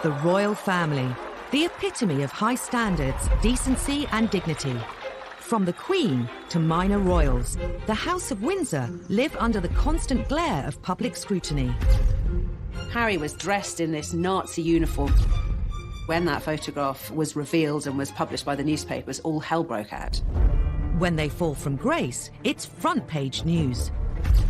The royal family, the epitome of high standards, decency and dignity. From the Queen to minor royals, the House of Windsor live under the constant glare of public scrutiny. Harry was dressed in this Nazi uniform. When that photograph was revealed and was published by the newspapers, all hell broke out. When they fall from grace, it's front-page news.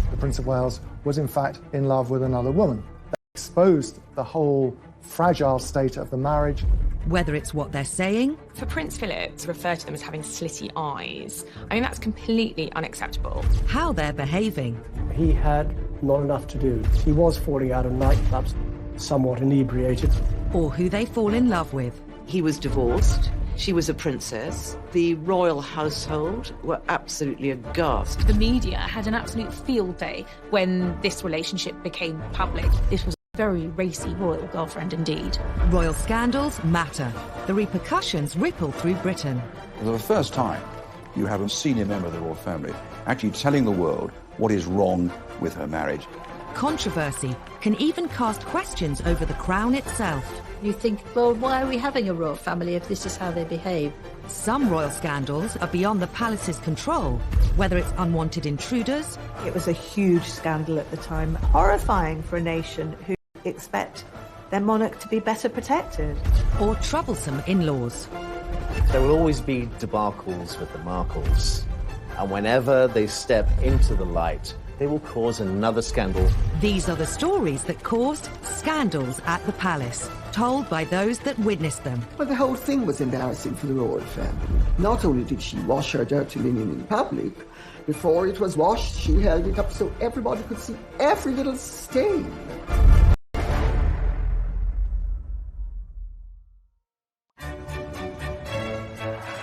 The Prince of Wales was in fact in love with another woman. That exposed the whole fragile state of the marriage. Whether it's what they're saying... For Prince Philip to refer to them as having slitty eyes, I mean, that's completely unacceptable. How they're behaving. He had not enough to do. He was falling out of nightclubs, somewhat inebriated. Or who they fall in love with. He was divorced. She was a princess. The royal household were absolutely aghast. The media had an absolute field day when this relationship became public. This was a very racy royal girlfriend indeed. Royal scandals matter. The repercussions ripple through Britain. For the first time, you have a senior member of the royal family actually telling the world what is wrong with her marriage. Controversy can even cast questions over the crown itself. You think, well, why are we having a royal family if this is how they behave? Some royal scandals are beyond the palace's control, whether it's unwanted intruders. It was a huge scandal at the time, horrifying for a nation who expect their monarch to be better protected. Or troublesome in-laws. There will always be debacles with the Markles, and whenever they step into the light, they will cause another scandal. These are the stories that caused scandals at the palace, told by those that witnessed them. But the whole thing was embarrassing for the royal family. Not only did she wash her dirty linen in public, before it was washed, she held it up so everybody could see every little stain.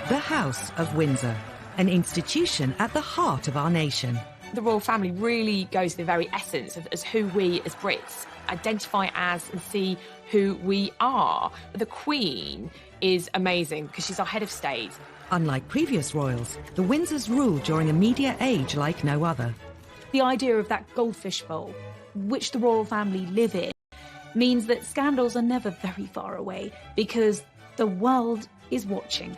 The House of Windsor, an institution at the heart of our nation. The royal family really goes to the very essence of as who we as Brits identify as and see who we are. The Queen is amazing because she's our head of state. Unlike previous royals, the Windsors rule during a media age like no other. The idea of that goldfish bowl, which the royal family live in, means that scandals are never very far away because the world is watching.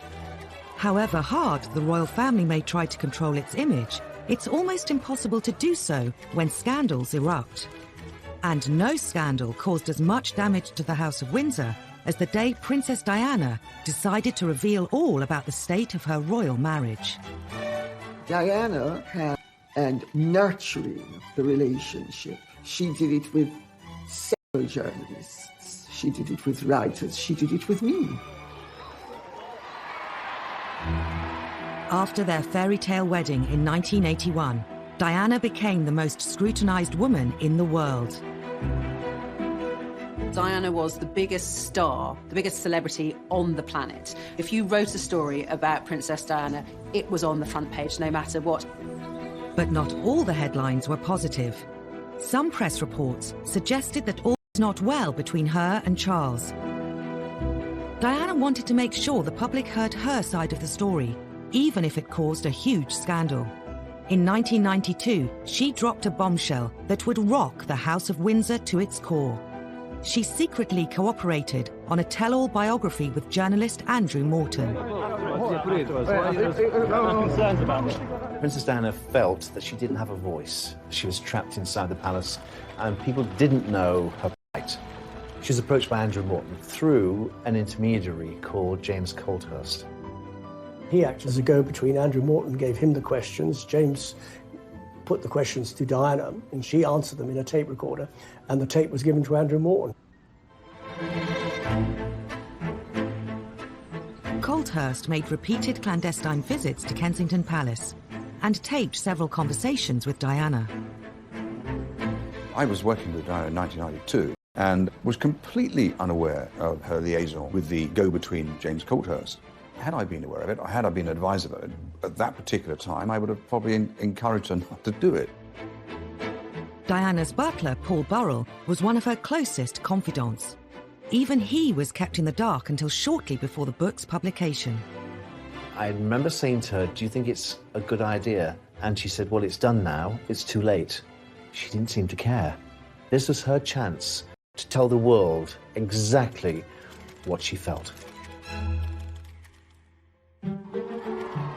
However hard the royal family may try to control its image, it's almost impossible to do so when scandals erupt. And no scandal caused as much damage to the House of Windsor as the day Princess Diana decided to reveal all about the state of her royal marriage. Diana had and nurturing the relationship. She did it with several journalists. She did it with writers. She did it with me. After their fairy tale wedding in 1981, Diana became the most scrutinized woman in the world. Diana was the biggest star, the biggest celebrity on the planet. If you wrote a story about Princess Diana, it was on the front page, no matter what. But not all the headlines were positive. Some press reports suggested that all was not well between her and Charles. Diana wanted to make sure the public heard her side of the story, even if it caused a huge scandal. In 1992, she dropped a bombshell that would rock the House of Windsor to its core. She secretly cooperated on a tell-all biography with journalist Andrew Morton. Princess Diana felt that she didn't have a voice. She was trapped inside the palace, and people didn't know her plight. She was approached by Andrew Morton through an intermediary called James Colthurst. He acted as a go-between. Andrew Morton gave him the questions. James put the questions to Diana, and she answered them in a tape recorder, and the tape was given to Andrew Morton. Colthurst made repeated clandestine visits to Kensington Palace and taped several conversations with Diana. I was working with Diana in 1992 and was completely unaware of her liaison with the go-between James Colthurst. Had I been aware of it, or had I been advised of it at that particular time, I would have probably encouraged her not to do it. Diana's butler, Paul Burrell, was one of her closest confidants. Even he was kept in the dark until shortly before the book's publication. I remember saying to her, "Do you think it's a good idea?" And she said, "Well, it's done now. It's too late." She didn't seem to care. This was her chance to tell the world exactly what she felt.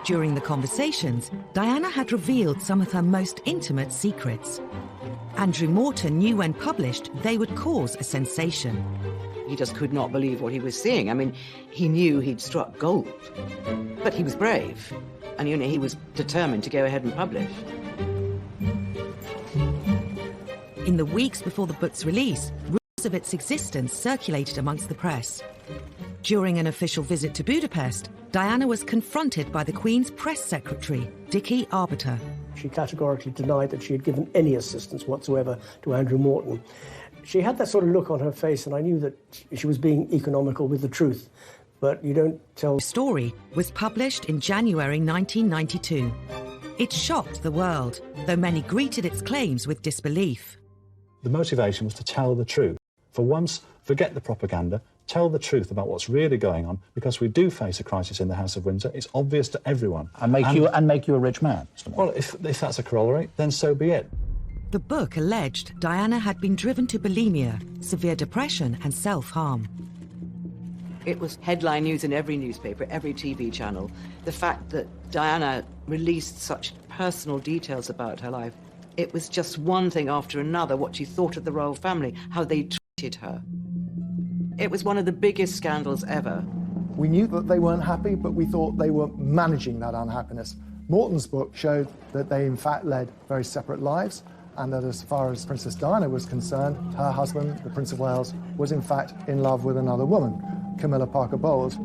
During the conversations, Diana had revealed some of her most intimate secrets. Andrew Morton knew when published they would cause a sensation. He just could not believe what he was seeing. I mean, he knew he'd struck gold, but he was brave, and he was determined to go ahead and publish. In the weeks before the book's release, rumours of its existence circulated amongst the press. During an official visit to Budapest, Diana was confronted by the Queen's press secretary, Dickie Arbiter. She categorically denied that she had given any assistance whatsoever to Andrew Morton. She had that sort of look on her face, and I knew that she was being economical with the truth. But you don't tell... The story was published in January 1992. It shocked the world, though many greeted its claims with disbelief. The motivation was to tell the truth. For once, forget the propaganda, tell the truth about what's really going on, because we do face a crisis in the House of Windsor. It's obvious to everyone. And make you a rich man. Well, if that's a corollary, then so be it. The book alleged Diana had been driven to bulimia, severe depression and self-harm. It was headline news in every newspaper, every TV channel. The fact that Diana released such personal details about her life, it was just one thing after another, what she thought of the royal family, how they treated her. It was one of the biggest scandals ever. We knew that they weren't happy, but we thought they were managing that unhappiness. Morton's book showed that they in fact led very separate lives, and that as far as Princess Diana was concerned, her husband, the Prince of Wales, was in fact in love with another woman, Camilla Parker Bowles.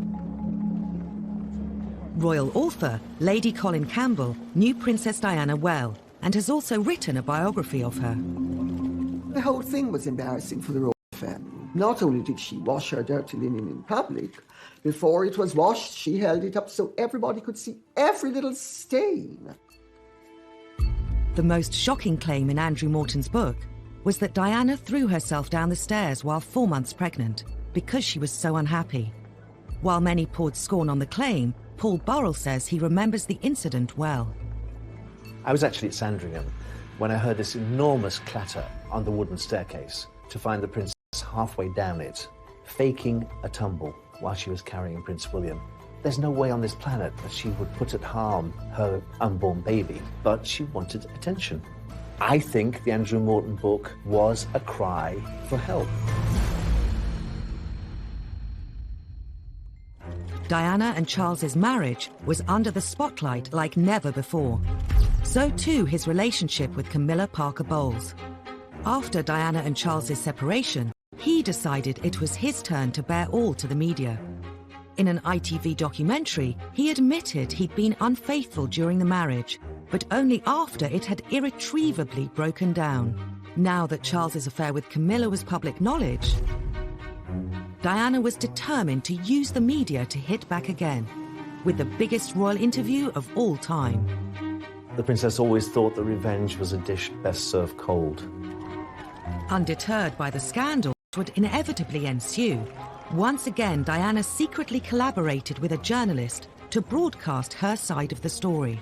Royal author Lady Colin Campbell knew Princess Diana well and has also written a biography of her. The whole thing was embarrassing for the royal family. Not only did she wash her dirty linen in public, before it was washed, she held it up so everybody could see every little stain. The most shocking claim in Andrew Morton's book was that Diana threw herself down the stairs while 4 months pregnant because she was so unhappy. While many poured scorn on the claim, Paul Burrell says he remembers the incident well. I was actually at Sandringham when I heard this enormous clatter on the wooden staircase to find the princess halfway down it, faking a tumble while she was carrying Prince William. There's no way on this planet that she would put at harm her unborn baby, but she wanted attention. I think the Andrew Morton book was a cry for help. Diana and Charles's marriage was under the spotlight like never before. So too his relationship with Camilla Parker Bowles. After Diana and Charles's separation, he decided it was his turn to bear all to the media. In an ITV documentary, he admitted he'd been unfaithful during the marriage, but only after it had irretrievably broken down. Now that Charles's affair with Camilla was public knowledge, Diana was determined to use the media to hit back again, with the biggest royal interview of all time. The princess always thought that revenge was a dish best served cold. Undeterred by the scandal that would inevitably ensue, once again Diana secretly collaborated with a journalist to broadcast her side of the story.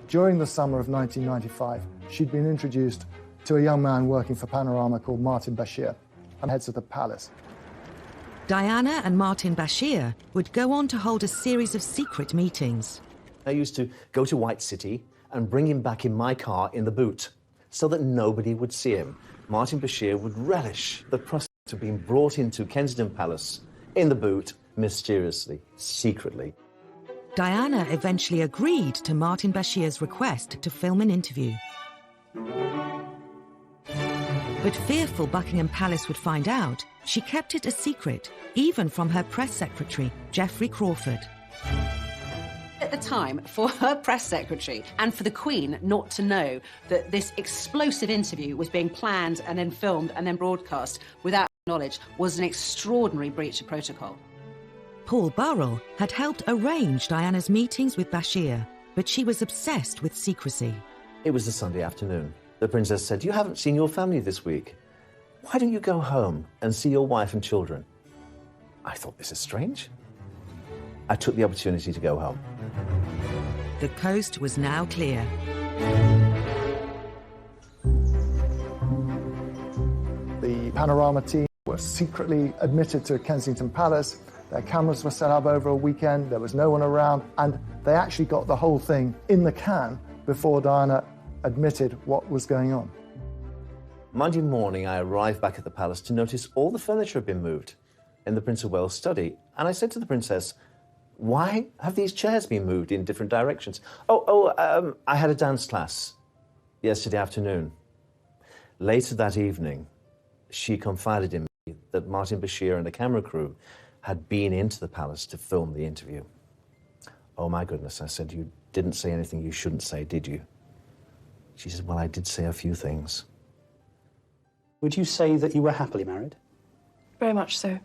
During the summer of 1995, she'd been introduced to a young man working for Panorama called Martin Bashir, and heads of the palace. Diana and Martin Bashir would go on to hold a series of secret meetings. I used to go to White City and bring him back in my car in the boot so that nobody would see him. Martin Bashir would relish the prospect of being brought into Kensington Palace in the boot, mysteriously, secretly. Diana eventually agreed to Martin Bashir's request to film an interview. But fearful Buckingham Palace would find out, she kept it a secret, even from her press secretary, Geoffrey Crawford. At the time, for her press secretary and for the Queen not to know that this explosive interview was being planned and then filmed and then broadcast without knowledge was an extraordinary breach of protocol. Paul Burrell had helped arrange Diana's meetings with Bashir, but she was obsessed with secrecy. It was a Sunday afternoon. The princess said, "You haven't seen your family this week. Why don't you go home and see your wife and children?" I thought, this is strange. I took the opportunity to go home. The coast was now clear. The Panorama team were secretly admitted to Kensington Palace. Their cameras were set up over a weekend, there was no one around, and they actually got the whole thing in the can before Diana admitted what was going on. Monday morning, I arrived back at the palace to notice all the furniture had been moved in the Prince of Wales' study. And I said to the princess, why have these chairs been moved in different directions? I had a dance class yesterday afternoon. Later that evening, she confided in me that Martin Bashir and the camera crew had been into the palace to film the interview. Oh my goodness, I said, you didn't say anything you shouldn't say, did you? She said, well, I did say a few things. Would you say that you were happily married? Very much so.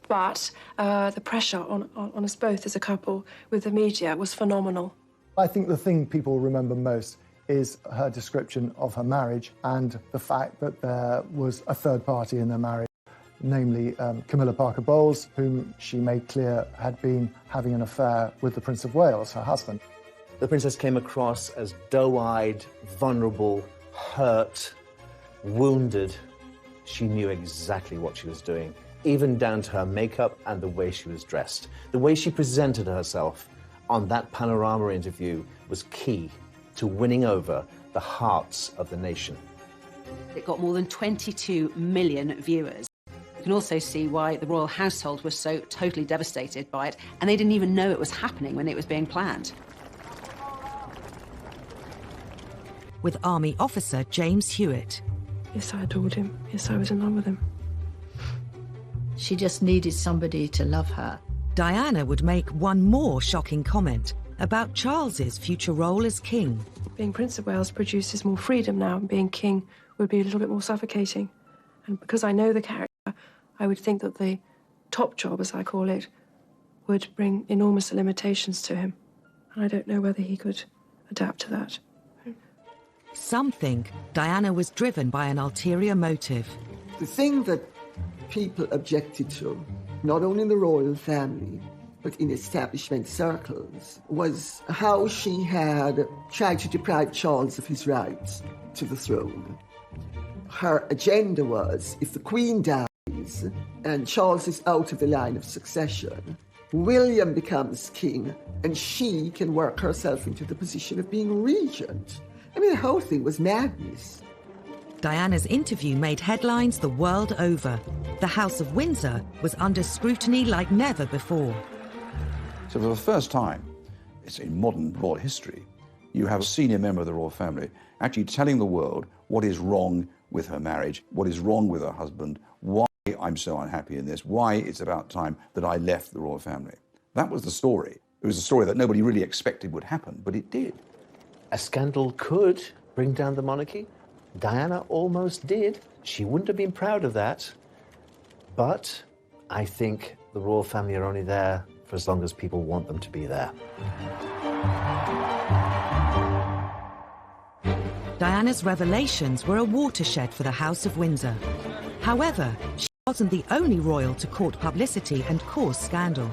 But the pressure on us both as a couple with the media was phenomenal. I think the thing people remember most is her description of her marriage and the fact that there was a third party in their marriage, namely Camilla Parker Bowles, whom she made clear had been having an affair with the Prince of Wales, her husband. The princess came across as doe-eyed, vulnerable, hurt, wounded. She knew exactly what she was doing, even down to her makeup and the way she was dressed. The way she presented herself on that Panorama interview was key to winning over the hearts of the nation. It got more than 22 million viewers. You can also see why the royal household was so totally devastated by it, and they didn't even know it was happening when it was being planned. With Army officer James Hewitt. Yes, I adored him. Yes, I was in love with him. She just needed somebody to love her. Diana would make one more shocking comment about Charles's future role as king. Being Prince of Wales produces more freedom now, and being king would be a little bit more suffocating. And because I know the character, I would think that the top job, as I call it, would bring enormous limitations to him. And I don't know whether he could adapt to that. Some think Diana was driven by an ulterior motive. The thing that people objected to, not only in the royal family, but in establishment circles, was how she had tried to deprive Charles of his rights to the throne. Her agenda was, if the Queen dies and Charles is out of the line of succession, William becomes king and she can work herself into the position of being regent. I mean, the whole thing was madness. Diana's interview made headlines the world over. The House of Windsor was under scrutiny like never before. So for the first time, it's in modern royal history, you have a senior member of the royal family actually telling the world what is wrong with her marriage, what is wrong with her husband, why I'm so unhappy in this, why it's about time that I left the royal family. That was the story. It was a story that nobody really expected would happen, but it did. A scandal could bring down the monarchy. Diana almost did. She wouldn't have been proud of that. But I think the royal family are only there for as long as people want them to be there. Diana's revelations were a watershed for the House of Windsor. However, she wasn't the only royal to court publicity and cause scandal.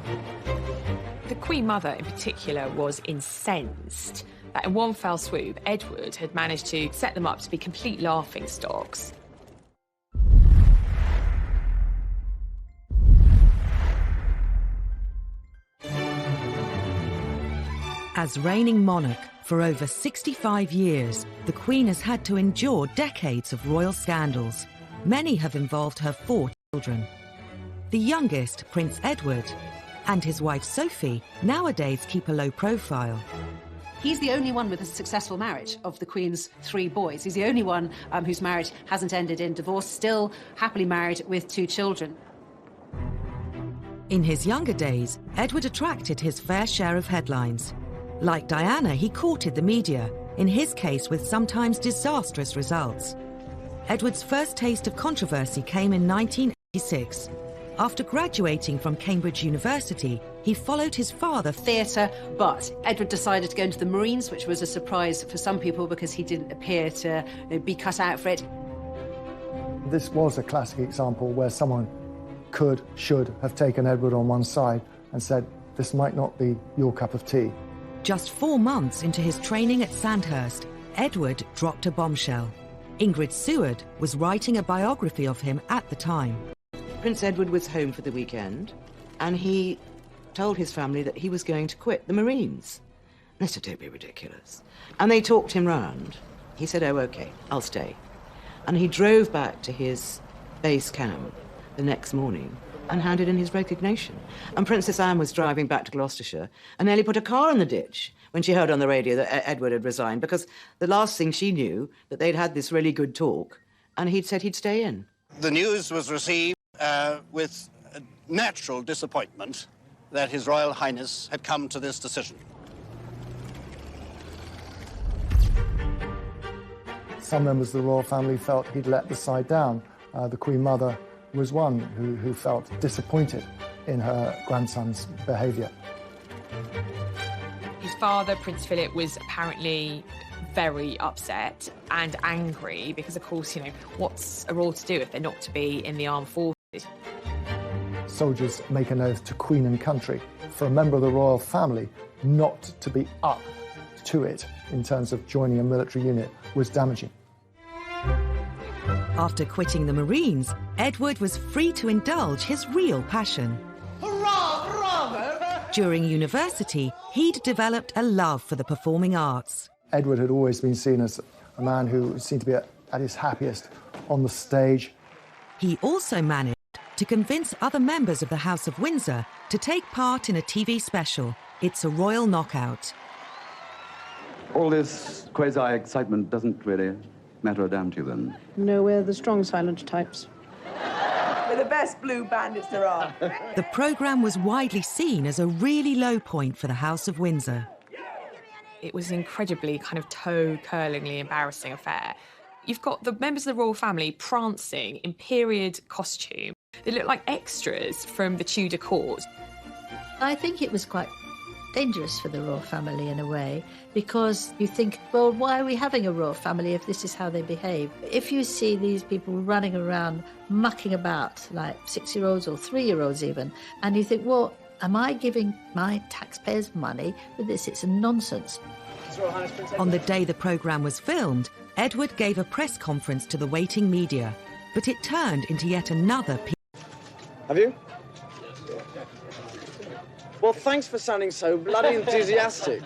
The Queen Mother in particular was incensed that in one fell swoop, Edward had managed to set them up to be complete laughingstocks. As reigning monarch for over 65 years, the Queen has had to endure decades of royal scandals. Many have involved her 4 children. The youngest, Prince Edward, and his wife Sophie, nowadays keep a low profile. He's the only one with a successful marriage of the Queen's 3 boys. He's the only one whose marriage hasn't ended in divorce, still happily married with 2 children. In his younger days, Edward attracted his fair share of headlines. Like Diana, he courted the media, in his case with sometimes disastrous results. Edward's first taste of controversy came in 1986. After graduating from Cambridge University, he followed his father. Theatre, but Edward decided to go into the Marines, which was a surprise for some people because he didn't appear to be cut out for it. This was a classic example where someone should have taken Edward on one side and said, this might not be your cup of tea. Just 4 months into his training at Sandhurst, Edward dropped a bombshell. Ingrid Seward was writing a biography of him at the time. Prince Edward was home for the weekend, and he told his family that he was going to quit the Marines. And they said, don't be ridiculous. And they talked him round. He said, oh, OK, I'll stay. And he drove back to his base camp the next morning and handed in his resignation. And Princess Anne was driving back to Gloucestershire and nearly put a car in the ditch when she heard on the radio that Edward had resigned, because the last thing she knew, that they'd had this really good talk, and he'd said he'd stay in. The news was received with natural disappointment that His Royal Highness had come to this decision. Some members of the royal family felt he'd let the side down. The Queen Mother was one who felt disappointed in her grandson's behaviour. His father, Prince Philip, was apparently very upset and angry because, of course, you know, what's a royal to do if they're not to be in the armed forces? Soldiers make an oath to Queen and country. For a member of the royal family not to be up to it in terms of joining a military unit was damaging. After quitting the Marines, Edward was free to indulge his real passion. Hurrah, hurrah! During university, he'd developed a love for the performing arts. Edward had always been seen as a man who seemed to be at his happiest on the stage. He also managed to convince other members of the House of Windsor to take part in a TV special, It's a Royal Knockout. All this quasi-excitement doesn't really matter a damn to you, then? No, we're the strong, silent types. We're the best blue bandits there are. The programme was widely seen as a really low point for the House of Windsor. It was an incredibly kind of toe-curlingly embarrassing affair. You've got the members of the royal family prancing in period costume. They look like extras from the Tudor court. I think it was quite dangerous for the royal family in a way, because you think, well, why are we having a royal family if this is how they behave? If you see these people running around, mucking about, like 6-year-olds or 3-year-olds even, and you think, well, am I giving my taxpayers money with this? It's nonsense. On the day the programme was filmed, Edward gave a press conference to the waiting media, but it turned into yet another Have you? Well, thanks for sounding so bloody enthusiastic.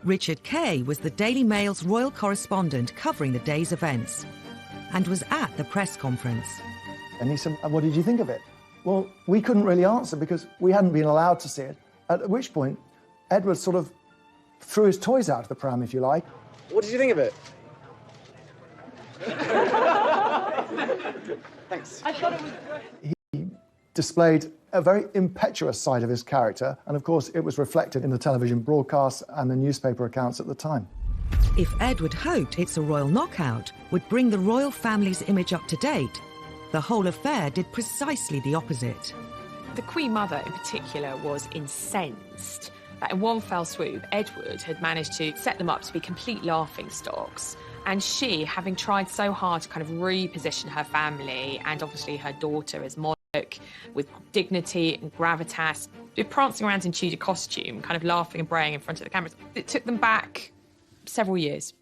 Richard Kay was the Daily Mail's royal correspondent covering the day's events and was at the press conference. And he said, what did you think of it? Well, we couldn't really answer because we hadn't been allowed to see it, at which point Edward sort of threw his toys out of the pram, if you like. What did you think of it? Thanks. I thought it was great. He displayed a very impetuous side of his character, and of course it was reflected in the television broadcasts and the newspaper accounts at the time. If Edward hoped It's a Royal Knockout would bring the royal family's image up to date, the whole affair did precisely the opposite. The Queen Mother in particular was incensed that in one fell swoop, Edward had managed to set them up to be complete laughingstocks. And she, having tried so hard to kind of reposition her family and obviously her daughter as monarch with dignity and gravitas, prancing around in Tudor costume, kind of laughing and braying in front of the cameras, it took them back several years.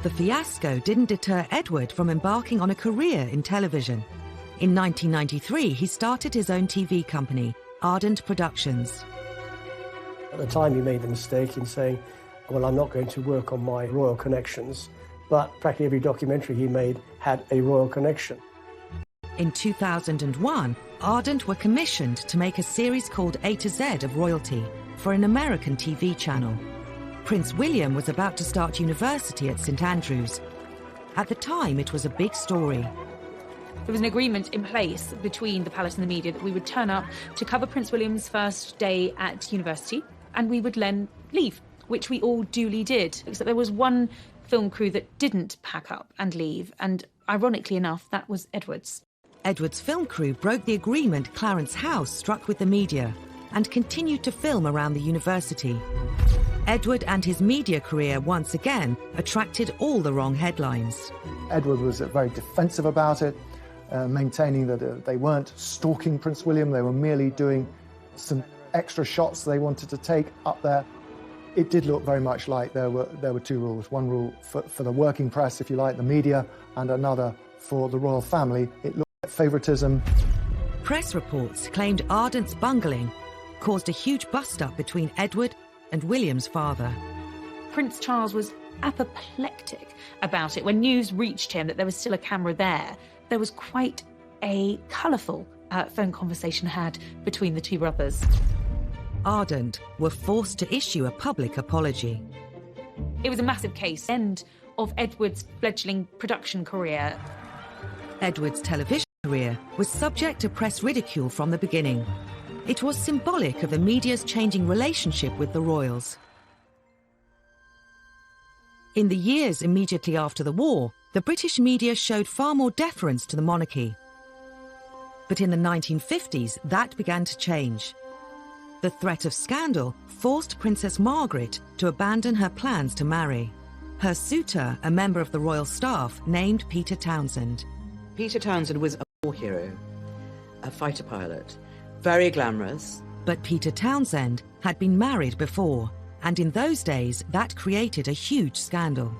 The fiasco didn't deter Edward from embarking on a career in television. In 1993, he started his own TV company, Ardent Productions. At the time, he made the mistake in saying, well, I'm not going to work on my royal connections, but practically every documentary he made had a royal connection. In 2001, Ardent were commissioned to make a series called A to Z of Royalty for an American TV channel. Prince William was about to start university at St Andrews. At the time, it was a big story. There was an agreement in place between the palace and the media that we would turn up to cover Prince William's first day at university, and we would then leave, which we all duly did. Except there was one film crew that didn't pack up and leave, and ironically enough, that was Edward's. Edward's film crew broke the agreement Clarence House struck with the media and continued to film around the university. Edward and his media career once again attracted all the wrong headlines. Edward was very defensive about it, maintaining that they weren't stalking Prince William, they were merely doing some extra shots they wanted to take up there. It did look very much like there were two rules. One rule for the working press, if you like, the media, and another for the royal family. It looked favoritism. Press reports claimed Ardent's bungling caused a huge bust-up between Edward and William's father. Prince Charles was apoplectic about it. When news reached him that there was still a camera there, there was quite a colourful phone conversation had between the two brothers. Ardent were forced to issue a public apology. It was a massive case, end of Edward's fledgling production career. Edward's television career was subject to press ridicule from the beginning. It was symbolic of the media's changing relationship with the royals. In the years immediately after the war, the British media showed far more deference to the monarchy. But in the 1950s, that began to change. The threat of scandal forced Princess Margaret to abandon her plans to marry. Her suitor, a member of the royal staff, named Peter Townsend. Peter Townsend was a war hero, a fighter pilot, very glamorous. But Peter Townsend had been married before, and in those days that created a huge scandal.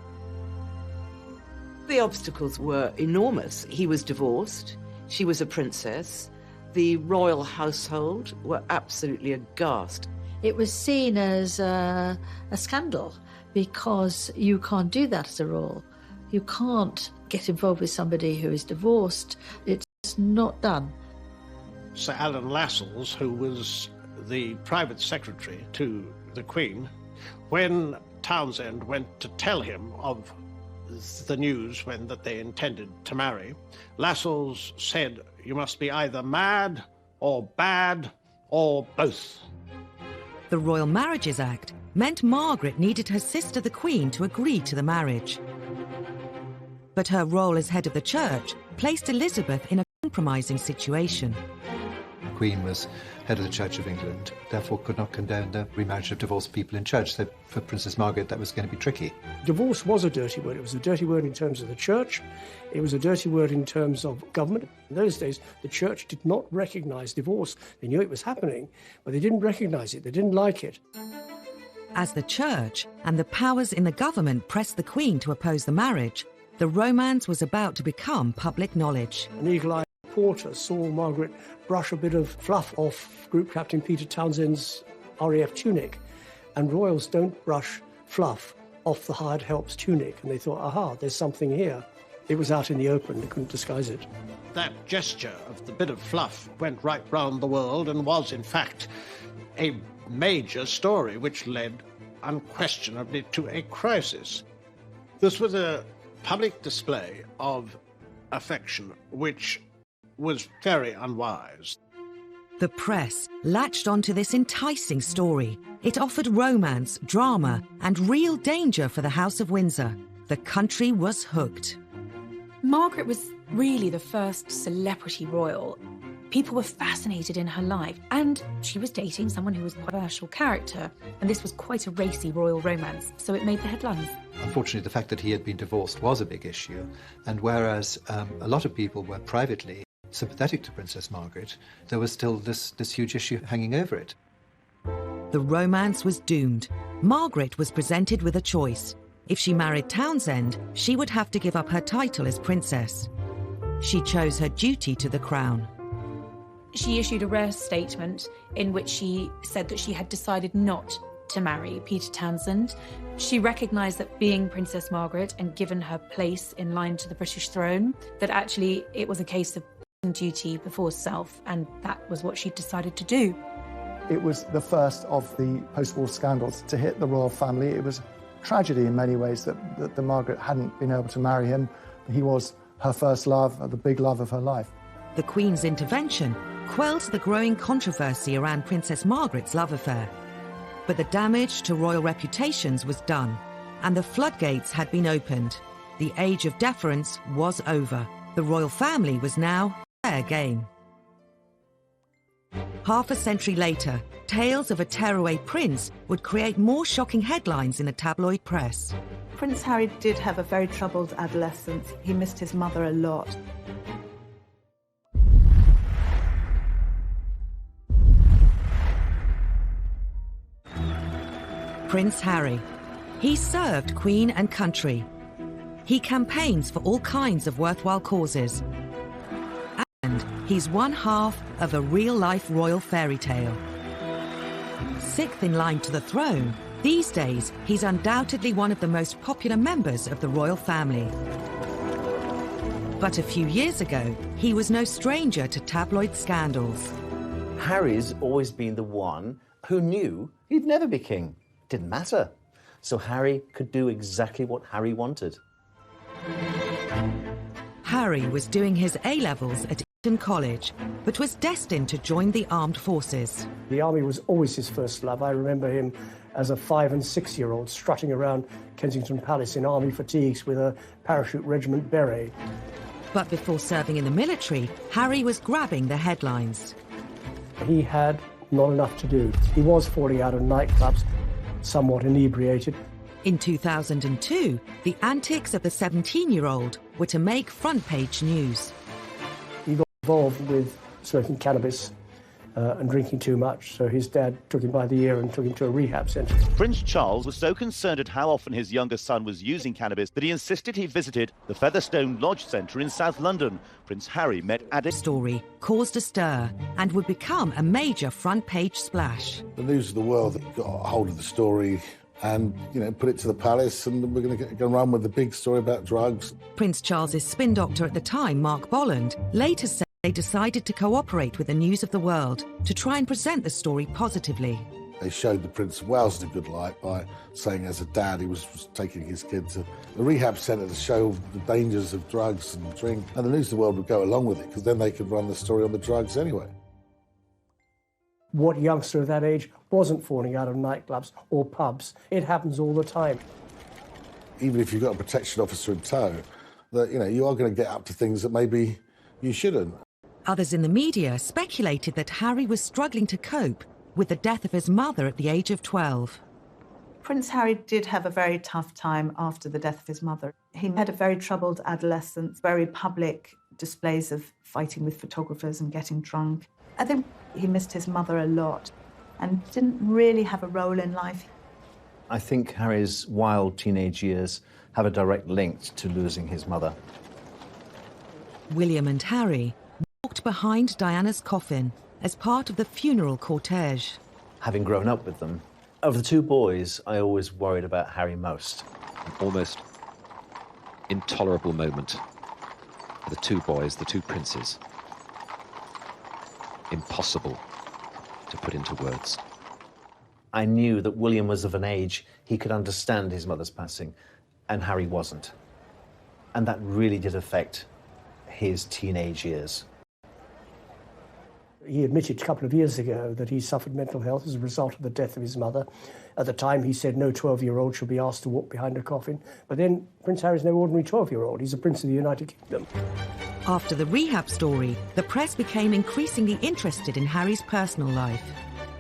The obstacles were enormous. He was divorced, she was a princess, the royal household were absolutely aghast. It was seen as a scandal because you can't do that as a royal. You can't get involved with somebody who is divorced. It's not done. Sir Alan Lascelles, who was the private secretary to the Queen, when Townsend went to tell him of the news that they intended to marry, Lascelles said, "You must be either mad or bad or both." The Royal Marriages Act meant Margaret needed her sister the Queen to agree to the marriage. But her role as head of the church placed Elizabeth in a compromising situation. The Queen was head of the Church of England, therefore could not condone the remarriage of divorced people in church. So for Princess Margaret, that was going to be tricky. Divorce was a dirty word. It was a dirty word in terms of the church. It was a dirty word in terms of government. In those days, the church did not recognise divorce. They knew it was happening, but they didn't recognise it. They didn't like it. As the church and the powers in the government pressed the Queen to oppose the marriage, the romance was about to become public knowledge. An eagle-eyed reporter saw Margaret brush a bit of fluff off Group Captain Peter Townsend's RAF tunic, and royals don't brush fluff off the hired help's tunic, and they thought, aha, there's something here. It was out in the open, they couldn't disguise it. That gesture of the bit of fluff went right round the world and was, in fact, a major story which led unquestionably to a crisis. This was a public display of affection which was very unwise. The press latched onto this enticing story. It offered romance, drama, and real danger for the House of Windsor. The country was hooked. Margaret was really the first celebrity royal. People were fascinated in her life, and she was dating someone who was quite a controversial character, and this was quite a racy royal romance, so it made the headlines. Unfortunately, the fact that he had been divorced was a big issue, and whereas a lot of people were privately sympathetic to Princess Margaret, there was still this huge issue hanging over it. The romance was doomed. Margaret was presented with a choice. If she married Townsend, she would have to give up her title as princess. She chose her duty to the crown. She issued a rare statement in which she said that she had decided not to marry Peter Townsend. She recognised that being Princess Margaret and given her place in line to the British throne, that actually it was a case of duty before self, and that was what she decided to do. It was the first of the post-war scandals to hit the royal family. It was a tragedy in many ways that Margaret hadn't been able to marry him. He was her first love, the big love of her life. The Queen's intervention quelled the growing controversy around Princess Margaret's love affair. But the damage to royal reputations was done, and the floodgates had been opened. The age of deference was over. The royal family was now fair game. Half a century later, tales of a tearaway prince would create more shocking headlines in the tabloid press. Prince Harry did have a very troubled adolescence. He missed his mother a lot. Prince Harry. He served Queen and country. He campaigns for all kinds of worthwhile causes. end, he's one half of a real-life royal fairy tale. Sixth in line to the throne, these days he's undoubtedly one of the most popular members of the royal family. But a few years ago, he was no stranger to tabloid scandals. Harry's always been the one who knew he'd never be king. Didn't matter. So Harry could do exactly what Harry wanted. Harry was doing his A-levels at Eton College, but was destined to join the armed forces. The army was always his first love. I remember him as a 5- and 6-year-old strutting around Kensington Palace in army fatigues with a parachute regiment beret. But before serving in the military, Harry was grabbing the headlines. He had not enough to do. He was falling out of nightclubs, somewhat inebriated. In 2002, the antics of the 17-year-old were to make front-page news. He got involved with smoking cannabis and drinking too much, so his dad took him by the ear and took him to a rehab centre. Prince Charles was so concerned at how often his younger son was using cannabis that he insisted he visited the Featherstone Lodge Centre in South London. Prince Harry met addicts. Story caused a stir and would become a major front-page splash. The News of the World got a hold of the story and, put it to the palace, and we're going to go and run with the big story about drugs. Prince Charles's spin doctor at the time, Mark Bolland, later said they decided to cooperate with the News of the World to try and present the story positively. They showed the Prince of Wales in a good light by saying as a dad he was taking his kid to the rehab centre to show the dangers of drugs and drink. And the News of the World would go along with it because then they could run the story on the drugs anyway. What youngster of that age wasn't falling out of nightclubs or pubs? It happens all the time. Even if you've got a protection officer in tow, that you are going to get up to things that maybe you shouldn't. Others in the media speculated that Harry was struggling to cope with the death of his mother at the age of 12. Prince Harry did have a very tough time after the death of his mother. He had a very troubled adolescence, very public displays of fighting with photographers and getting drunk. I think he missed his mother a lot and didn't really have a role in life. I think Harry's wild teenage years have a direct link to losing his mother. William and Harry walked behind Diana's coffin as part of the funeral cortege. Having grown up with them, of the two boys, I always worried about Harry most. An almost intolerable moment for the two boys, the two princes. Impossible to put into words. I knew that William was of an age he could understand his mother's passing, and Harry wasn't. And that really did affect his teenage years. He admitted a couple of years ago that he suffered mental health as a result of the death of his mother. At the time, he said no 12-year-old should be asked to walk behind a coffin. But then Prince Harry's no ordinary 12-year-old. He's a prince of the United Kingdom. After the rehab story, the press became increasingly interested in Harry's personal life.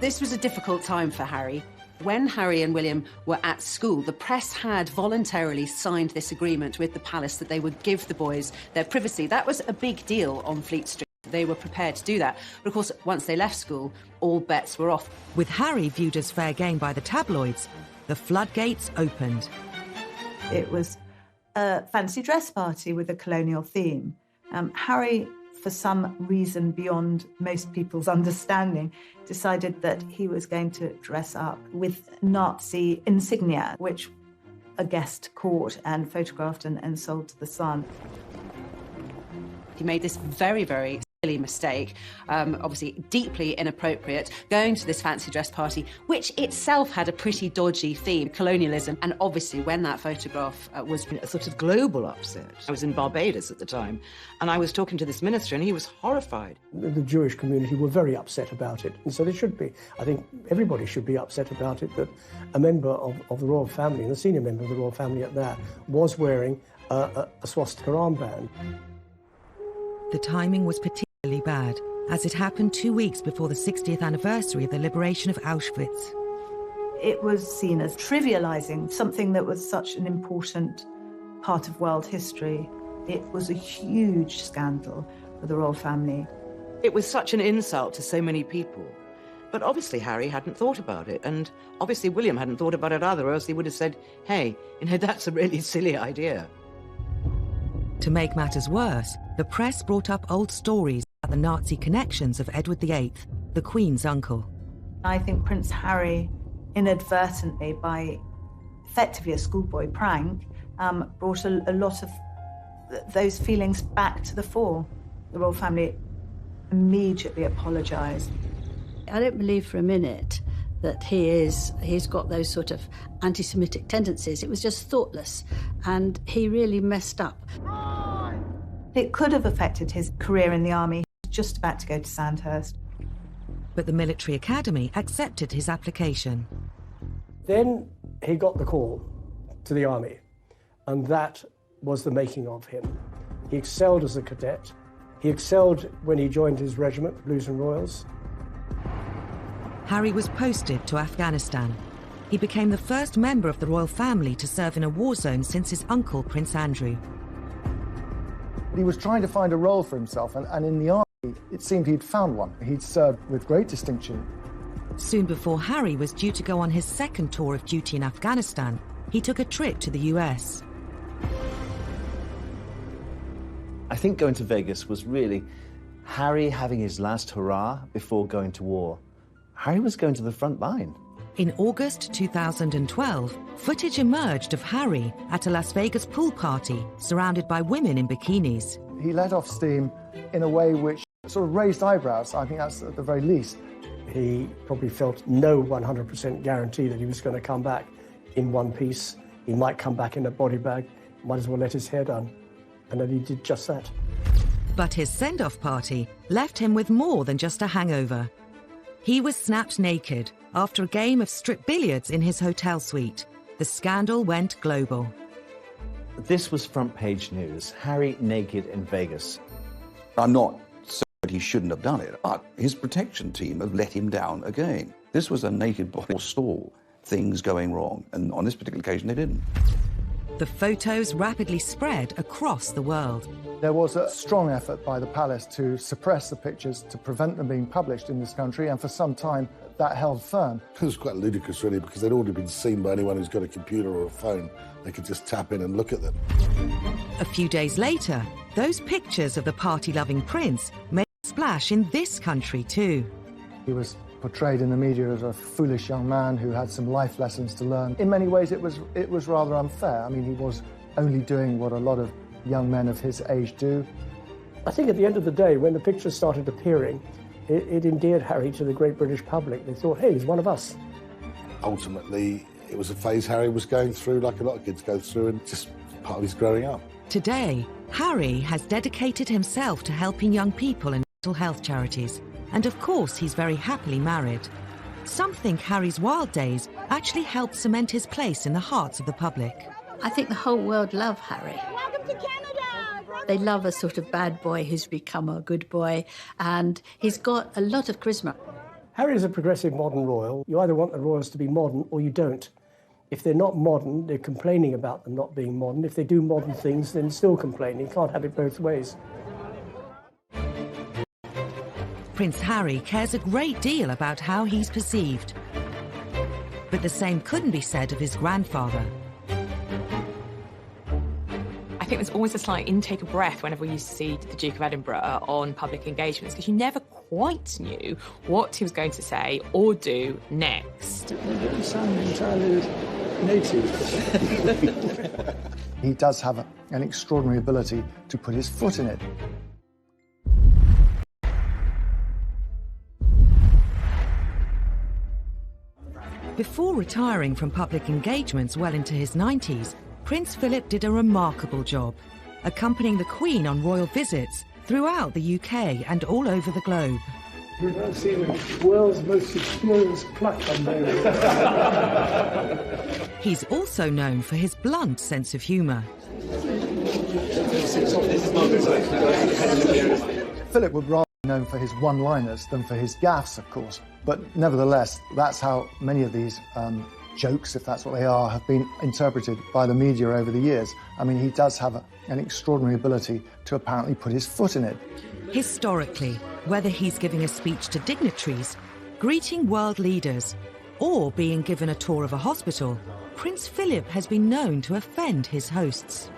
This was a difficult time for Harry. When Harry and William were at school, the press had voluntarily signed this agreement with the palace that they would give the boys their privacy. That was a big deal on Fleet Street. They were prepared to do that. But of course, once they left school, all bets were off. With Harry viewed as fair game by the tabloids, the floodgates opened. It was a fancy dress party with a colonial theme. Harry, for some reason beyond most people's understanding, decided that he was going to dress up with Nazi insignia, which a guest caught and photographed and sold to the Sun. He made this very, very silly mistake, obviously deeply inappropriate, going to this fancy dress party, which itself had a pretty dodgy theme, colonialism. And obviously when that photograph was a sort of global upset. I was in Barbados at the time, and I was talking to this minister, and he was horrified. The Jewish community were very upset about it, and so they should be. I think everybody should be upset about it, that a member of the royal family, and a senior member of the royal family at that, was wearing a swastika armband. The timing was particularly bad, as it happened 2 weeks before the 60th anniversary of the liberation of Auschwitz. It was seen as trivialising something that was such an important part of world history. It was a huge scandal for the royal family. It was such an insult to so many people. But obviously Harry hadn't thought about it, and obviously William hadn't thought about it either, or else he would have said, hey, that's a really silly idea. To make matters worse, the press brought up old stories about the Nazi connections of Edward VIII, the Queen's uncle. I think Prince Harry, inadvertently, by effectively a schoolboy prank, brought a lot of those feelings back to the fore. The royal family immediately apologised. I don't believe for a minute that he's got those sort of anti-Semitic tendencies. It was just thoughtless, and he really messed up. It could have affected his career in the army. He was just about to go to Sandhurst. But the military academy accepted his application. Then he got the call to the army, and that was the making of him. He excelled as a cadet. He excelled when he joined his regiment, Blues and Royals. Harry was posted to Afghanistan. He became the first member of the royal family to serve in a war zone since his uncle, Prince Andrew. He was trying to find a role for himself, and in the army, it seemed he'd found one. He'd served with great distinction. Soon before Harry was due to go on his second tour of duty in Afghanistan, he took a trip to the US. I think going to Vegas was really Harry having his last hurrah before going to war. Harry was going to the front line. In August 2012, footage emerged of Harry at a Las Vegas pool party surrounded by women in bikinis. He let off steam in a way which sort of raised eyebrows. I think that's at the very least. He probably felt no 100% guarantee that he was going to come back in one piece. He might come back in a body bag, might as well let his hair down. And then he did just that. But his send-off party left him with more than just a hangover. He was snapped naked after a game of strip billiards in his hotel suite. The scandal went global. This was front page news. Harry naked in Vegas. I'm not saying that he shouldn't have done it, but his protection team have let him down again. This was a naked body stall, things going wrong, and on this particular occasion they didn't. The photos rapidly spread across the world. There was a strong effort by the palace to suppress the pictures, to prevent them being published in this country, and for some time that held firm. It was quite ludicrous, really, because they'd already been seen by anyone who's got a computer or a phone. They could just tap in and look at them. A few days later, those pictures of the party-loving prince made a splash in this country too. He was portrayed in the media as a foolish young man who had some life lessons to learn. In many ways, it was rather unfair. I mean, he was only doing what a lot of young men of his age do. I think at the end of the day, when the pictures started appearing, it endeared Harry to the great British public. They thought, hey, he's one of us. Ultimately, it was a phase Harry was going through, like a lot of kids go through, and just part of his growing up. Today, Harry has dedicated himself to helping young people in mental health charities. And of course, he's very happily married. Some think Harry's wild days actually helped cement his place in the hearts of the public. I think the whole world love Harry. Welcome to Canada! They love a sort of bad boy who's become a good boy, and he's got a lot of charisma. Harry is a progressive modern royal. You either want the royals to be modern or you don't. If they're not modern, they're complaining about them not being modern. If they do modern things, then still complaining. You can't have it both ways. Prince Harry cares a great deal about how he's perceived. But the same couldn't be said of his grandfather. I think there's always a slight intake of breath whenever we used to see the Duke of Edinburgh on public engagements, because you never quite knew what he was going to say or do next. You sound entirely native. He does have an extraordinary ability to put his foot in it. Before retiring from public engagements well into his 90s, Prince Philip did a remarkable job, accompanying the Queen on royal visits throughout the UK and all over the globe. We've now seen the world's most experienced pluck on there. He's also known for his blunt sense of humour. Philip would rather be known for his one-liners than for his gaffes, of course. But nevertheless, that's how many of these jokes, if that's what they are, have been interpreted by the media over the years. I mean, he does have an extraordinary ability to apparently put his foot in it. Historically, whether he's giving a speech to dignitaries, greeting world leaders, or being given a tour of a hospital, Prince Philip has been known to offend his hosts.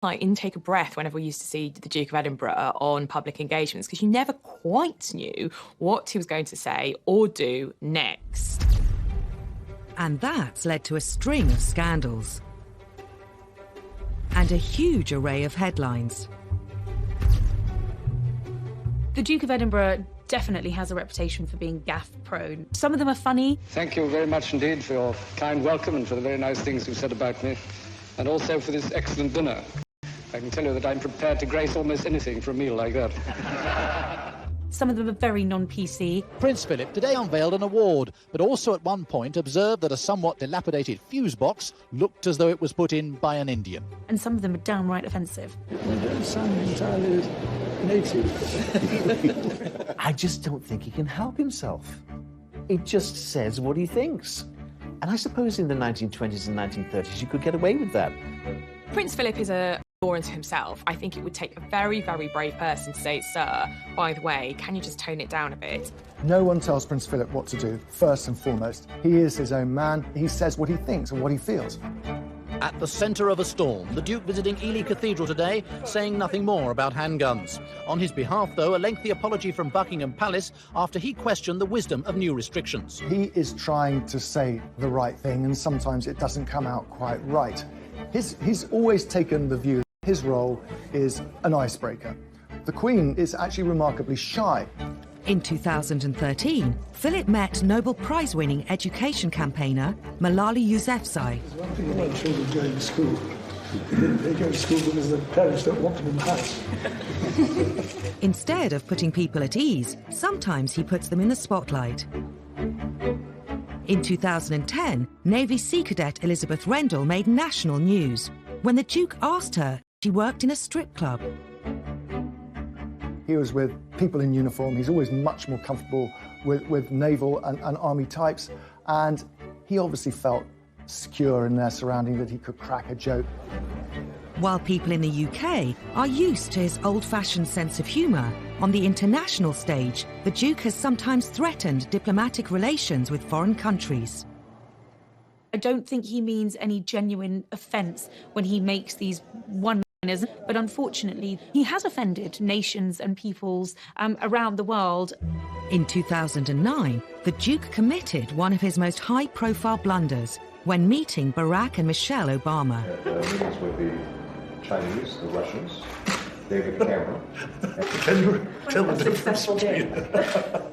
Like intake of breath whenever we used to see the Duke of Edinburgh on public engagements, because you never quite knew what he was going to say or do next. And that's led to a string of scandals and a huge array of headlines. The Duke of Edinburgh definitely has a reputation for being gaffe-prone. Some of them are funny. Thank you very much indeed for your kind welcome and for the very nice things you've said about me, and also for this excellent dinner. I can tell you that I'm prepared to grace almost anything for a meal like that. Some of them are very non-PC. Prince Philip today unveiled an award, but also at one point observed that a somewhat dilapidated fuse box looked as though it was put in by an Indian. And some of them are downright offensive. They don't sound entirely native. I just don't think he can help himself. He just says what he thinks. And I suppose in the 1920s and 1930s you could get away with that. Prince Philip is a law unto himself. I think it would take a very, very brave person to say, sir, by the way, can you just tone it down a bit? No one tells Prince Philip what to do, first and foremost. He is his own man. He says what he thinks and what he feels. At the centre of a storm, the Duke visiting Ely Cathedral today, saying nothing more about handguns. On his behalf, though, a lengthy apology from Buckingham Palace after he questioned the wisdom of new restrictions. He is trying to say the right thing, and sometimes it doesn't come out quite right. He's always taken the view that his role is an icebreaker. The Queen is actually remarkably shy. In 2013, Philip met Nobel Prize-winning education campaigner Malala Yousafzai. There's one thing about children going to school. They go to school because the parents don't want them in the house. Instead of putting people at ease, sometimes he puts them in the spotlight. In 2010, Navy Sea Cadet Elizabeth Rendell made national news when the Duke asked her if she worked in a strip club. He was with people in uniform. He's always much more comfortable with naval and army types. And he obviously felt secure in their surrounding, that he could crack a joke. While people in the UK are used to his old-fashioned sense of humour, on the international stage, the Duke has sometimes threatened diplomatic relations with foreign countries. I don't think he means any genuine offence when he makes these one-liners, but unfortunately, he has offended nations and peoples around the world. In 2009, the Duke committed one of his most high-profile blunders when meeting Barack and Michelle Obama. The meetings with the Chinese, the Russians, David Cameron.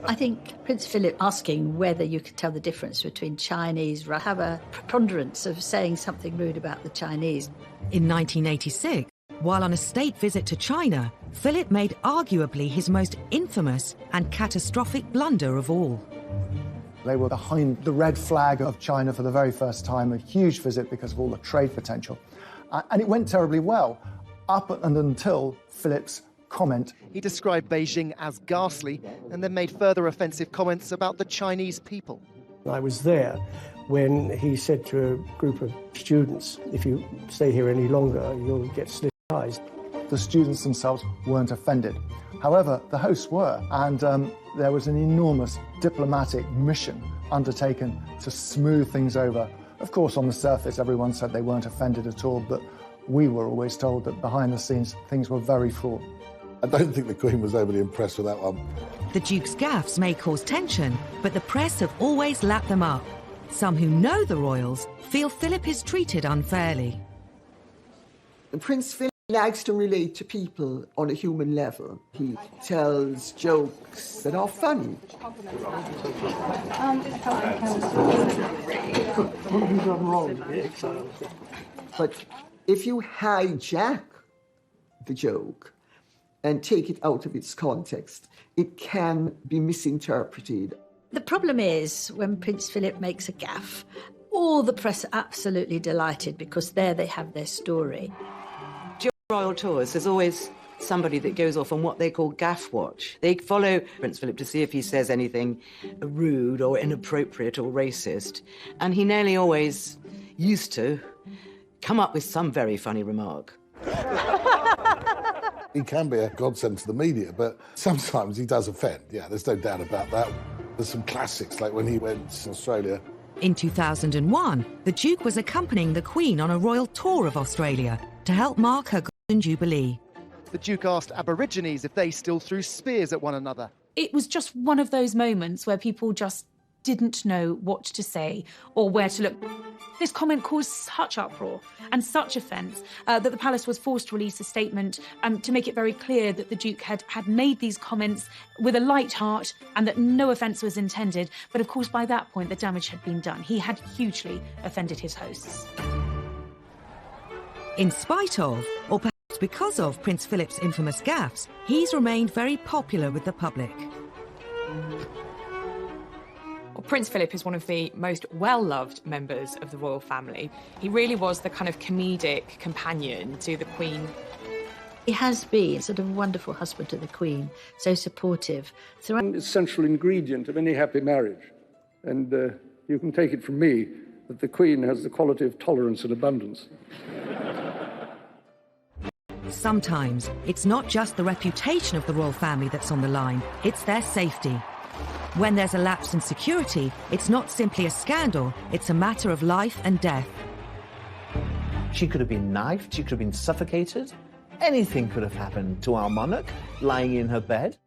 I think Prince Philip asking whether you could tell the difference between Chinese, have a preponderance of saying something rude about the Chinese. In 1986, while on a state visit to China, Philip made arguably his most infamous and catastrophic blunder of all. They were behind the red flag of China for the very first time, a huge visit because of all the trade potential. And it went terribly well, up and until Philip's comment. He described Beijing as ghastly and then made further offensive comments about the Chinese people. I was there when he said to a group of students, if you stay here any longer, you'll get slit eyes. The students themselves weren't offended. However, the hosts were, and there was an enormous diplomatic mission undertaken to smooth things over. Of course, on the surface, everyone said they weren't offended at all, but we were always told that behind the scenes, things were very fraught. I don't think the Queen was overly impressed with that one. The Duke's gaffes may cause tension, but the press have always lapped them up. Some who know the royals feel Philip is treated unfairly. Prince Philip likes to relate to people on a human level. He tells jokes that are funny. What have you done wrong to be exiled? But if you hijack the joke and take it out of its context, it can be misinterpreted. The problem is when Prince Philip makes a gaffe, all the press are absolutely delighted because there they have their story. During royal tours, there's always somebody that goes off on what they call gaff watch. They follow Prince Philip to see if he says anything rude or inappropriate or racist, and he nearly always used to come up with some very funny remark. He can be a godsend to the media, but sometimes he does offend. Yeah, there's no doubt about that. There's some classics, like when he went to Australia In 2001, the Duke was accompanying the Queen on a royal tour of Australia to help mark her Golden Jubilee. The Duke asked Aborigines if they still threw spears at one another. It was just one of those moments where people just didn't know what to say or where to look. This comment caused such uproar and such offence that the palace was forced to release a statement to make it very clear that the Duke had made these comments with a light heart and that no offence was intended. But of course, by that point, the damage had been done. He had hugely offended his hosts. In spite of, or perhaps because of, Prince Philip's infamous gaffes, he's remained very popular with the public. Well, Prince Philip is one of the most well-loved members of the royal family. He really was the kind of comedic companion to the Queen. He has been sort of a wonderful husband to the Queen, so supportive. One essential ingredient of any happy marriage, and you can take it from me that the Queen has the quality of tolerance and abundance. Sometimes it's not just the reputation of the royal family that's on the line, it's their safety. When there's a lapse in security, it's not simply a scandal, it's a matter of life and death. She could have been knifed, she could have been suffocated. Anything could have happened to our monarch lying in her bed.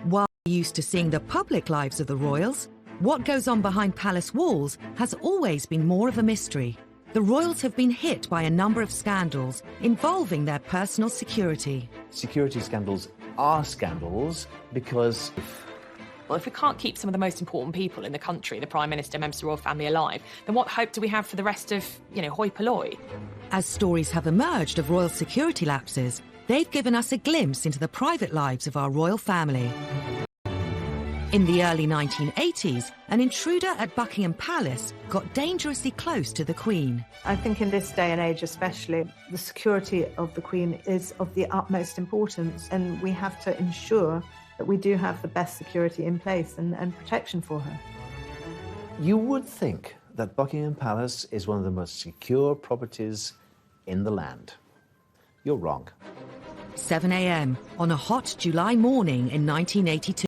While we're used to seeing the public lives of the royals, what goes on behind palace walls has always been more of a mystery. The royals have been hit by a number of scandals involving their personal security. Security scandals are scandals because... Well, if we can't keep some of the most important people in the country, the Prime Minister, members of the royal family, alive, then what hope do we have for the rest of, hoi polloi? As stories have emerged of royal security lapses, they've given us a glimpse into the private lives of our royal family. In the early 1980s, an intruder at Buckingham Palace got dangerously close to the Queen. I think in this day and age especially, the security of the Queen is of the utmost importance, and we have to ensure that we do have the best security in place and protection for her. You would think that Buckingham Palace is one of the most secure properties in the land. You're wrong. 7 a.m. on a hot July morning in 1982.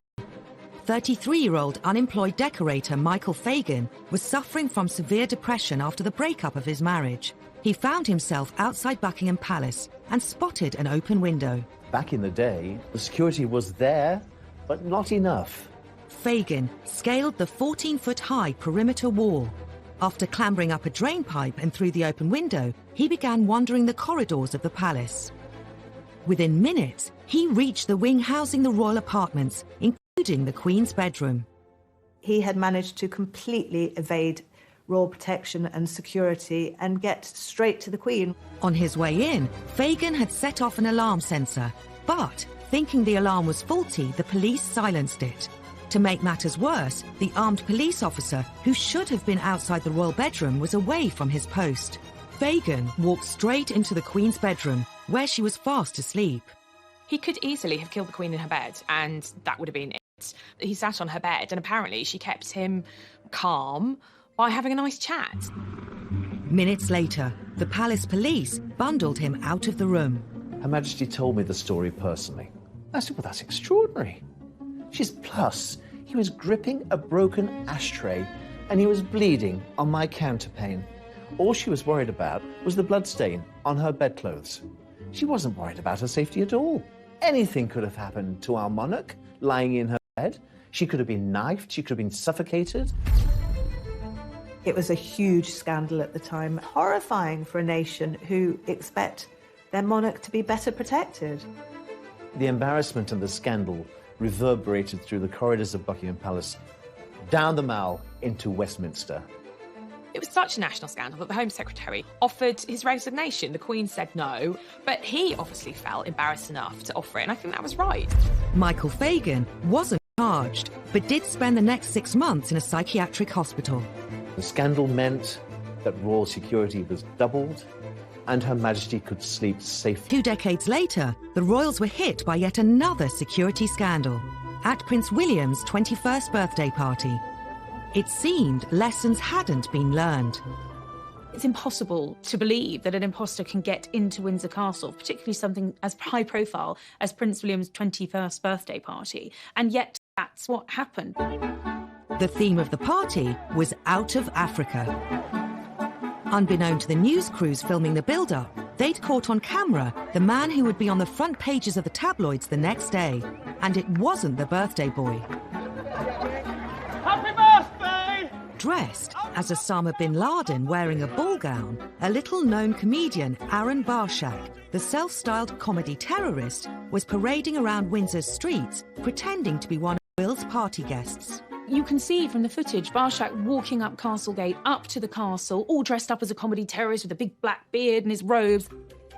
33-year-old unemployed decorator Michael Fagan was suffering from severe depression after the breakup of his marriage. He found himself outside Buckingham Palace and spotted an open window. Back in the day, the security was there, but not enough. Fagan scaled the 14-foot-high perimeter wall. After clambering up a drain pipe and through the open window, he began wandering the corridors of the palace. Within minutes, he reached the wing housing the royal apartments, including the Queen's bedroom. He had managed to completely evade royal protection and security and get straight to the Queen. On his way in, Fagan had set off an alarm sensor, but thinking the alarm was faulty, the police silenced it. To make matters worse, the armed police officer, who should have been outside the royal bedroom, was away from his post. Fagan walked straight into the Queen's bedroom, where she was fast asleep. He could easily have killed the Queen in her bed, and that would have been it. He sat on her bed, and apparently she kept him calm by having a nice chat. Minutes later, the palace police bundled him out of the room. Her Majesty told me the story personally. I said, well, that's extraordinary. She's plus. He was gripping a broken ashtray and he was bleeding on my counterpane. All she was worried about was the bloodstain on her bedclothes. She wasn't worried about her safety at all. Anything could have happened to our monarch lying in her bed. She could have been knifed, she could have been suffocated. It was a huge scandal at the time, horrifying for a nation who expect their monarch to be better protected. The embarrassment and the scandal reverberated through the corridors of Buckingham Palace, down the Mall into Westminster. It was such a national scandal that the Home Secretary offered his resignation. The Queen said no, but he obviously felt embarrassed enough to offer it, and I think that was right. Michael Fagan wasn't charged, but did spend the next 6 months in a psychiatric hospital. The scandal meant that royal security was doubled and Her Majesty could sleep safely. 2 decades later, the royals were hit by yet another security scandal at Prince William's 21st birthday party. It seemed lessons hadn't been learned. It's impossible to believe that an imposter can get into Windsor Castle, particularly something as high profile as Prince William's 21st birthday party, and yet that's what happened. The theme of the party was out of Africa. Unbeknown to the news crews filming the build-up, they'd caught on camera the man who would be on the front pages of the tabloids the next day. And it wasn't the birthday boy. Happy birthday! Dressed as Osama bin Laden wearing a ball gown, a little-known comedian, Aaron Barshak, the self-styled comedy terrorist, was parading around Windsor's streets, pretending to be one of Will's party guests. You can see from the footage Barshak walking up Castlegate, up to the castle, all dressed up as a comedy terrorist with a big black beard and his robes.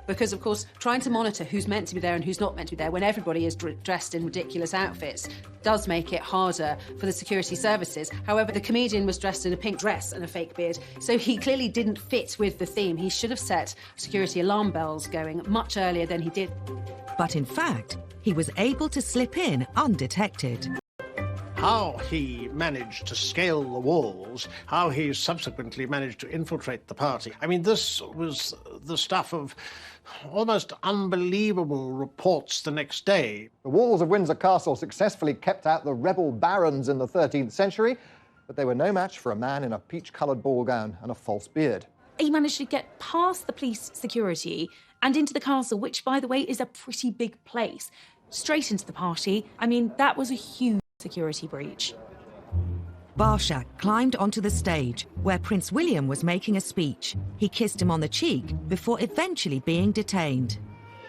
Because, of course, trying to monitor who's meant to be there and who's not meant to be there when everybody is dressed in ridiculous outfits does make it harder for the security services. However, the comedian was dressed in a pink dress and a fake beard, so he clearly didn't fit with the theme. He should have set security alarm bells going much earlier than he did. But in fact, he was able to slip in undetected. How he managed to scale the walls, how he subsequently managed to infiltrate the party. I mean, this was the stuff of almost unbelievable reports the next day. The walls of Windsor Castle successfully kept out the rebel barons in the 13th century, but they were no match for a man in a peach-coloured ball gown and a false beard. He managed to get past the police security and into the castle, which, by the way, is a pretty big place, straight into the party. I mean, that was a huge security breach. Barshak climbed onto the stage where Prince William was making a speech. He kissed him on the cheek before eventually being detained.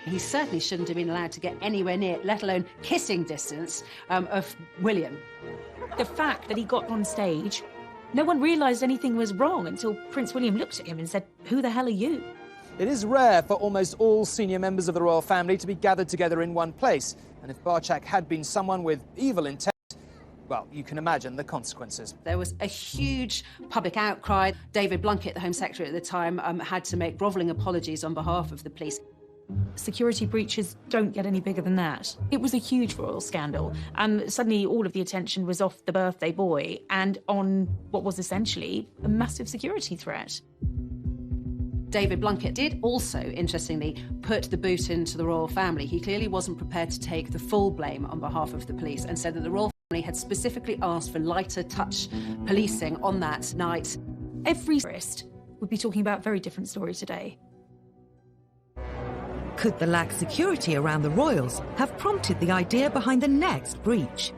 He certainly shouldn't have been allowed to get anywhere near, let alone kissing distance, of William. The fact that he got on stage, no one realised anything was wrong until Prince William looked at him and said, "Who the hell are you?" It is rare for almost all senior members of the royal family to be gathered together in one place. And if Barshak had been someone with evil intent, well, you can imagine the consequences. There was a huge public outcry. David Blunkett, the Home Secretary at the time, had to make grovelling apologies on behalf of the police. Security breaches don't get any bigger than that. It was a huge royal scandal, and suddenly all of the attention was off the birthday boy and on what was essentially a massive security threat. David Blunkett did also, interestingly, put the boot into the royal family. He clearly wasn't prepared to take the full blame on behalf of the police and said that the royal family had specifically asked for lighter touch policing on that night. Every tourist would be talking about a very different story today. Could the lax security around the royals have prompted the idea behind the next breach?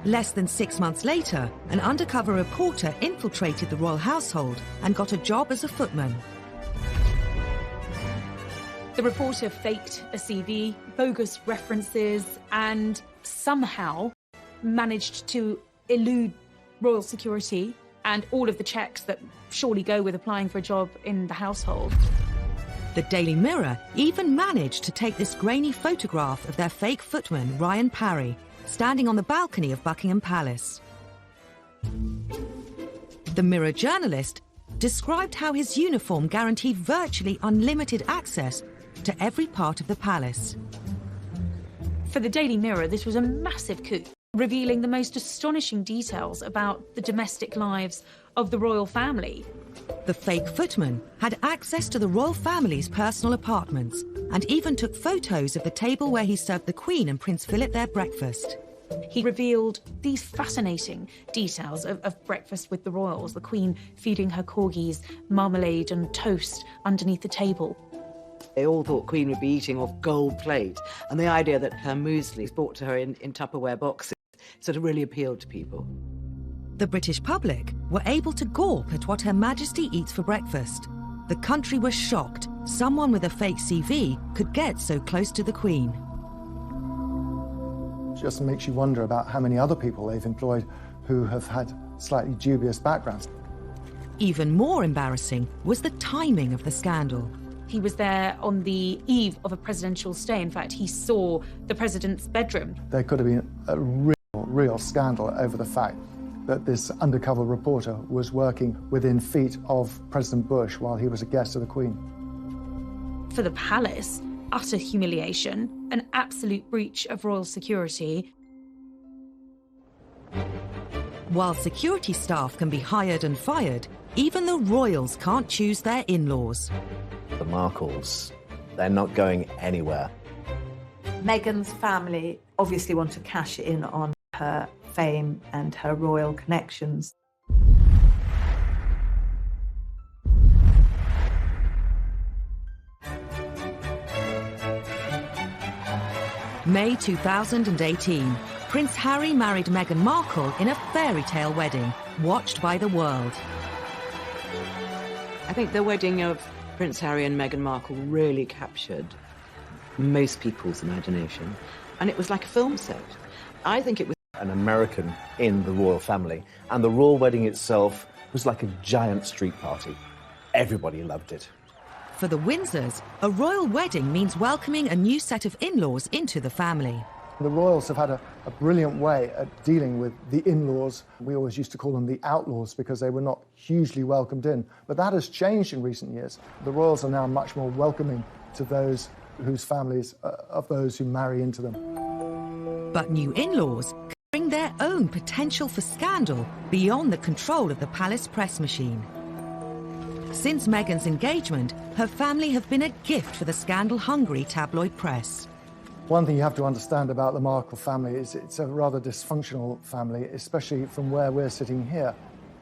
Less than 6 months later, an undercover reporter infiltrated the royal household and got a job as a footman. The reporter faked a CV, bogus references, and somehow managed to elude royal security and all of the checks that surely go with applying for a job in the household. The Daily Mirror even managed to take this grainy photograph of their fake footman, Ryan Parry, standing on the balcony of Buckingham Palace. The Mirror journalist described how his uniform guaranteed virtually unlimited access to every part of the palace. For the Daily Mirror, this was a massive coup, revealing the most astonishing details about the domestic lives of the royal family. The fake footman had access to the royal family's personal apartments and even took photos of the table where he served the Queen and Prince Philip their breakfast. He revealed these fascinating details of breakfast with the royals, the Queen feeding her corgis marmalade and toast underneath the table. They all thought Queen would be eating off gold plate, and the idea that her muesli is brought to her in Tupperware boxes sort of really appealed to people. The British public were able to gawp at what Her Majesty eats for breakfast. The country was shocked someone with a fake CV could get so close to the Queen. It just makes you wonder about how many other people they've employed who have had slightly dubious backgrounds. Even more embarrassing was the timing of the scandal. He was there on the eve of a presidential stay. In fact, he saw the president's bedroom. There could have been a real scandal over the fact that this undercover reporter was working within feet of President Bush while he was a guest of the Queen. For the palace, utter humiliation, an absolute breach of royal security. While security staff can be hired and fired, even the royals can't choose their in-laws. The Markles, they're not going anywhere. Meghan's family obviously want to cash in on her fame and her royal connections. May 2018. Prince Harry married Meghan Markle in a fairy tale wedding, watched by the world. I think the wedding of Prince Harry and Meghan Markle really captured most people's imagination, and it was like a film set. I think it was an American in the royal family, and the royal wedding itself was like a giant street party. Everybody loved it. For the Windsors, a royal wedding means welcoming a new set of in-laws into the family. The royals have had a brilliant way at dealing with the in-laws. We always used to call them the outlaws because they were not hugely welcomed in. But that has changed in recent years. The royals are now much more welcoming to those whose families, of those who marry into them. But new in-laws bring their own potential for scandal beyond the control of the palace press machine. Since Meghan's engagement, her family have been a gift for the scandal-hungry tabloid press. One thing you have to understand about the Markle family is it's a rather dysfunctional family, especially from where we're sitting here.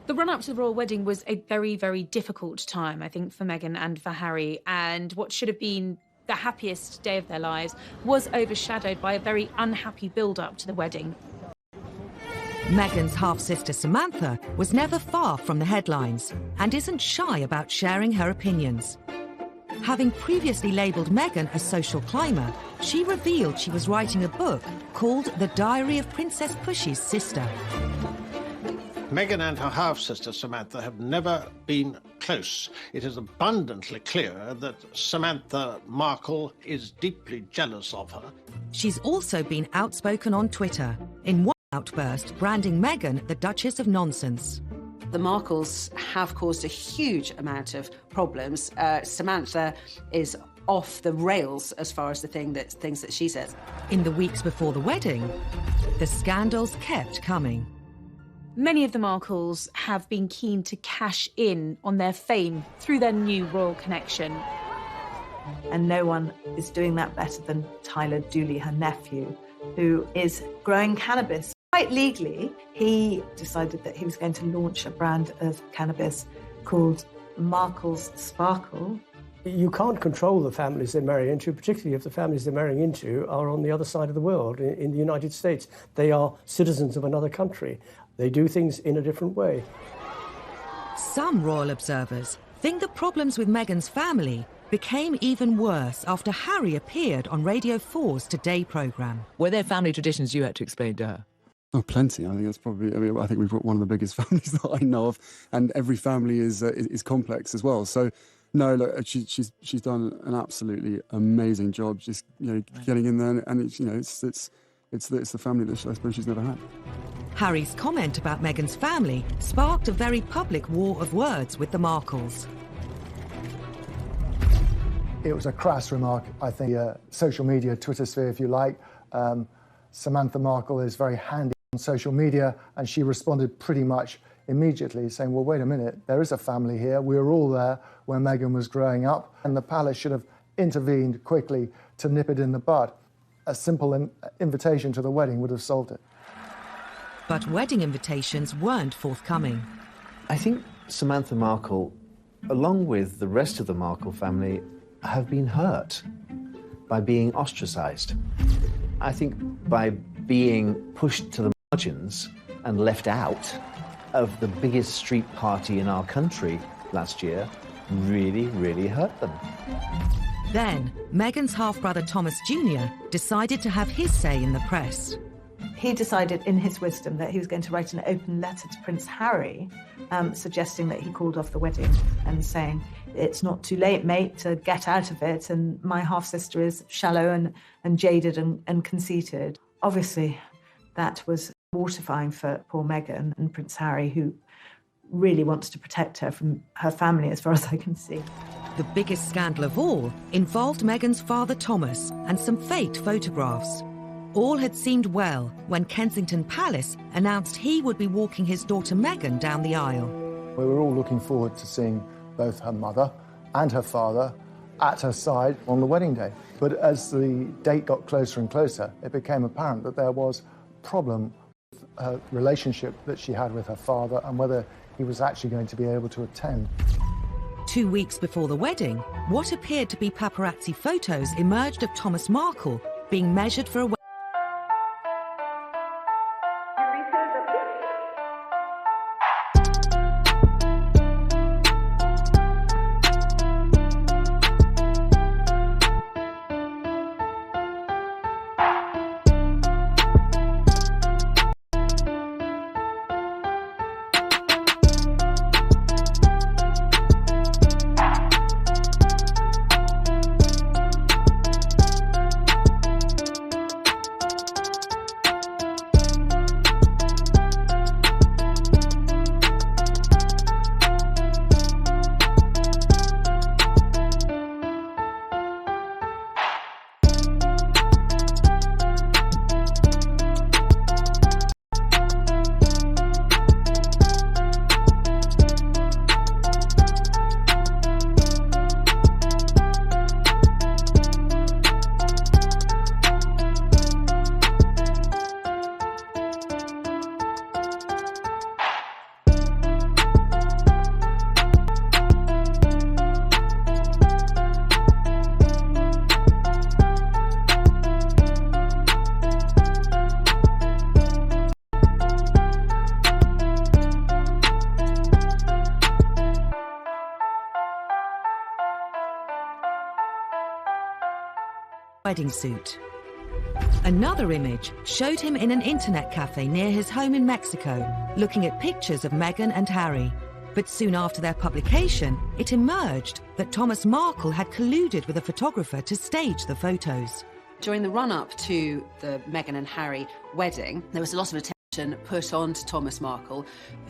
The run-up to the royal wedding was a very, very difficult time, I think, for Meghan and for Harry, and what should have been the happiest day of their lives was overshadowed by a very unhappy build-up to the wedding. Meghan's half-sister Samantha was never far from the headlines and isn't shy about sharing her opinions. Having previously labelled Meghan a social climber, she revealed she was writing a book called The Diary of Princess Pushy's Sister. Meghan and her half-sister Samantha have never been close. It is abundantly clear that Samantha Markle is deeply jealous of her. She's also been outspoken on Twitter, in one outburst branding Meghan the Duchess of Nonsense. The Markles have caused a huge amount of problems. Samantha is off the rails as far as the things that she says. In the weeks before the wedding, the scandals kept coming. Many of the Markles have been keen to cash in on their fame through their new royal connection. And no one is doing that better than Tyler Dooley, her nephew, who is growing cannabis. Quite legally, he decided that he was going to launch a brand of cannabis called Markle's Sparkle. You can't control the families they marry into, particularly if the families they're marrying into are on the other side of the world, in the United States. They are citizens of another country. They do things in a different way. Some royal observers think the problems with Meghan's family became even worse after Harry appeared on Radio 4's Today programme. Were there family traditions you had to explain to her? Oh, plenty. I think that's probably. I mean, I think we've got one of the biggest families that I know of, and every family is complex as well. So, no, look, she's done an absolutely amazing job. Just getting in there, and it's the family that I suppose she's never had. Harry's comment about Meghan's family sparked a very public war of words with the Markles. It was a crass remark, I think. Social media, Twitter sphere, if you like. Samantha Markle is very handy on social media, and she responded pretty much immediately, saying, well, wait a minute, there is a family here. We were all there when Meghan was growing up, and the palace should have intervened quickly to nip it in the bud. A simple invitation to the wedding would have solved it. But wedding invitations weren't forthcoming. I think Samantha Markle, along with the rest of the Markle family, have been hurt by being ostracised. I think by being pushed to the margins and left out of the biggest street party in our country last year really, really hurt them. Then, Meghan's half-brother Thomas Jr. decided to have his say in the press. He decided in his wisdom that he was going to write an open letter to Prince Harry, suggesting that he called off the wedding and saying, it's not too late, mate, to get out of it, and my half-sister is shallow and jaded and conceited. Obviously, that was mortifying for poor Meghan and Prince Harry, who really wants to protect her from her family, as far as I can see. The biggest scandal of all involved Meghan's father Thomas and some faked photographs. All had seemed well when Kensington Palace announced he would be walking his daughter Meghan down the aisle. We were all looking forward to seeing both her mother and her father at her side on the wedding day. But as the date got closer and closer, it became apparent that there was a problem with her relationship that she had with her father and whether he was actually going to be able to attend. 2 weeks before the wedding, what appeared to be paparazzi photos emerged of Thomas Markle being measured for a wedding. Wedding suit. Another image showed him in an internet cafe near his home in Mexico, looking at pictures of Meghan and Harry. But soon after their publication, it emerged that Thomas Markle had colluded with a photographer to stage the photos. During the run-up to the Meghan and Harry wedding, there was a lot of attention put on to Thomas Markle,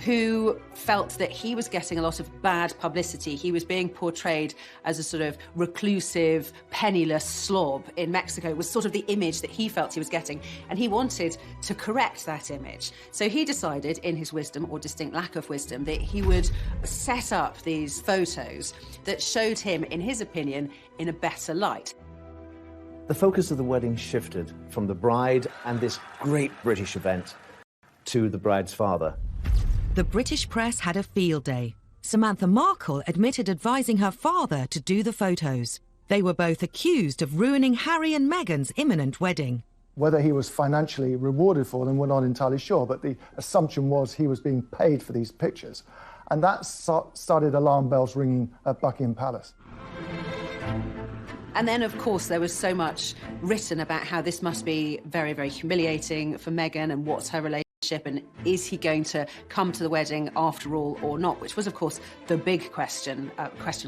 who felt that he was getting a lot of bad publicity. He was being portrayed as a sort of reclusive, penniless slob in Mexico, was sort of the image that he felt he was getting, and he wanted to correct that image. So he decided, in his wisdom, or distinct lack of wisdom, that he would set up these photos that showed him, in his opinion, in a better light. The focus of the wedding shifted from the bride and this great British event to the bride's father. The British press had a field day. Samantha Markle admitted advising her father to do the photos. They were both accused of ruining Harry and Meghan's imminent wedding. Whether he was financially rewarded for them, we're not entirely sure, but the assumption was he was being paid for these pictures. And that started alarm bells ringing at Buckingham Palace. And then, of course, there was so much written about how this must be very, very humiliating for Meghan and what's her relationship and is he going to come to the wedding after all or not, which was, of course, the big question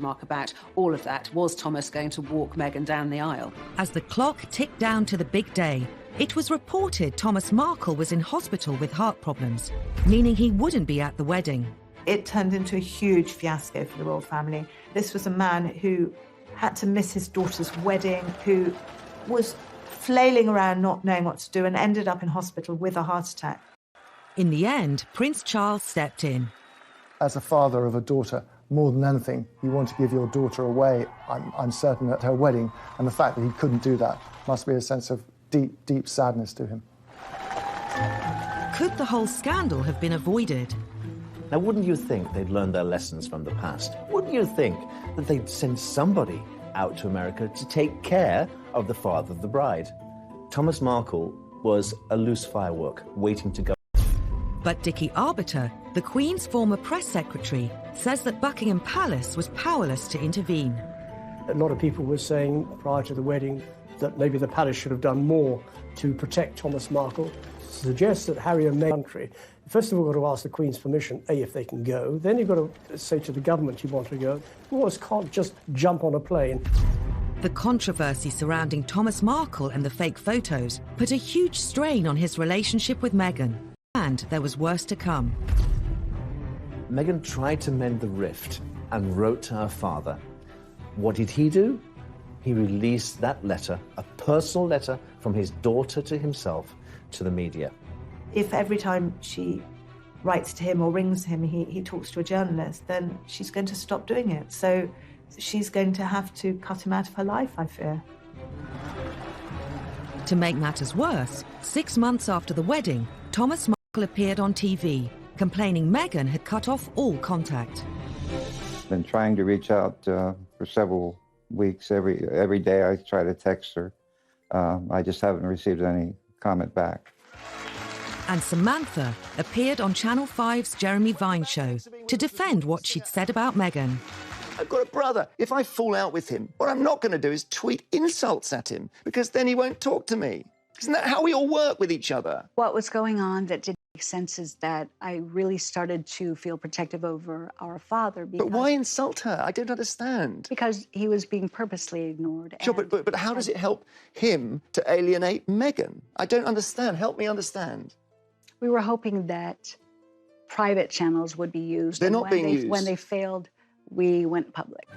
mark about all of that. Was Thomas going to walk Meghan down the aisle? As the clock ticked down to the big day, it was reported Thomas Markle was in hospital with heart problems, meaning he wouldn't be at the wedding. It turned into a huge fiasco for the royal family. This was a man who had to miss his daughter's wedding, who was flailing around not knowing what to do and ended up in hospital with a heart attack. In the end, Prince Charles stepped in. As a father of a daughter, more than anything, you want to give your daughter away, I'm certain, at her wedding, and the fact that he couldn't do that must be a sense of deep, deep sadness to him. Could the whole scandal have been avoided? Now, wouldn't you think they'd learned their lessons from the past? Wouldn't you think that they'd send somebody out to America to take care of the father of the bride? Thomas Markle was a loose firework waiting to go. But Dickie Arbiter, the Queen's former press secretary, says that Buckingham Palace was powerless to intervene. A lot of people were saying prior to the wedding that maybe the palace should have done more to protect Thomas Markle. Suggests that Harry and Meghan country, first of all, got to ask the Queen's permission, if they can go. Then you've got to say to the government you want to go. You almost can't just jump on a plane. The controversy surrounding Thomas Markle and the fake photos put a huge strain on his relationship with Meghan. And there was worse to come. Meghan tried to mend the rift and wrote to her father. What did he do? He released that letter, a personal letter from his daughter to himself, to the media. If every time she writes to him or rings him, he talks to a journalist, then she's going to stop doing it. So she's going to have to cut him out of her life, I fear. To make matters worse, 6 months after the wedding, Thomas Markle appeared on TV, complaining Meghan had cut off all contact. Been trying to reach out for several weeks. Every day I try to text her. I just haven't received any comment back. And Samantha appeared on Channel 5's Jeremy Vine show to defend what she'd said about Meghan. I've got a brother. If I fall out with him, what I'm not going to do is tweet insults at him, because then he won't talk to me. Isn't that how we all work with each other? What was going on that didn't make sense is that I really started to feel protective over our father. But why insult her? I don't understand. Because he was being purposely ignored. Sure, but how does it help him to alienate Meghan? I don't understand. Help me understand. We were hoping that private channels would be used. They're not being used. When they failed, we went public.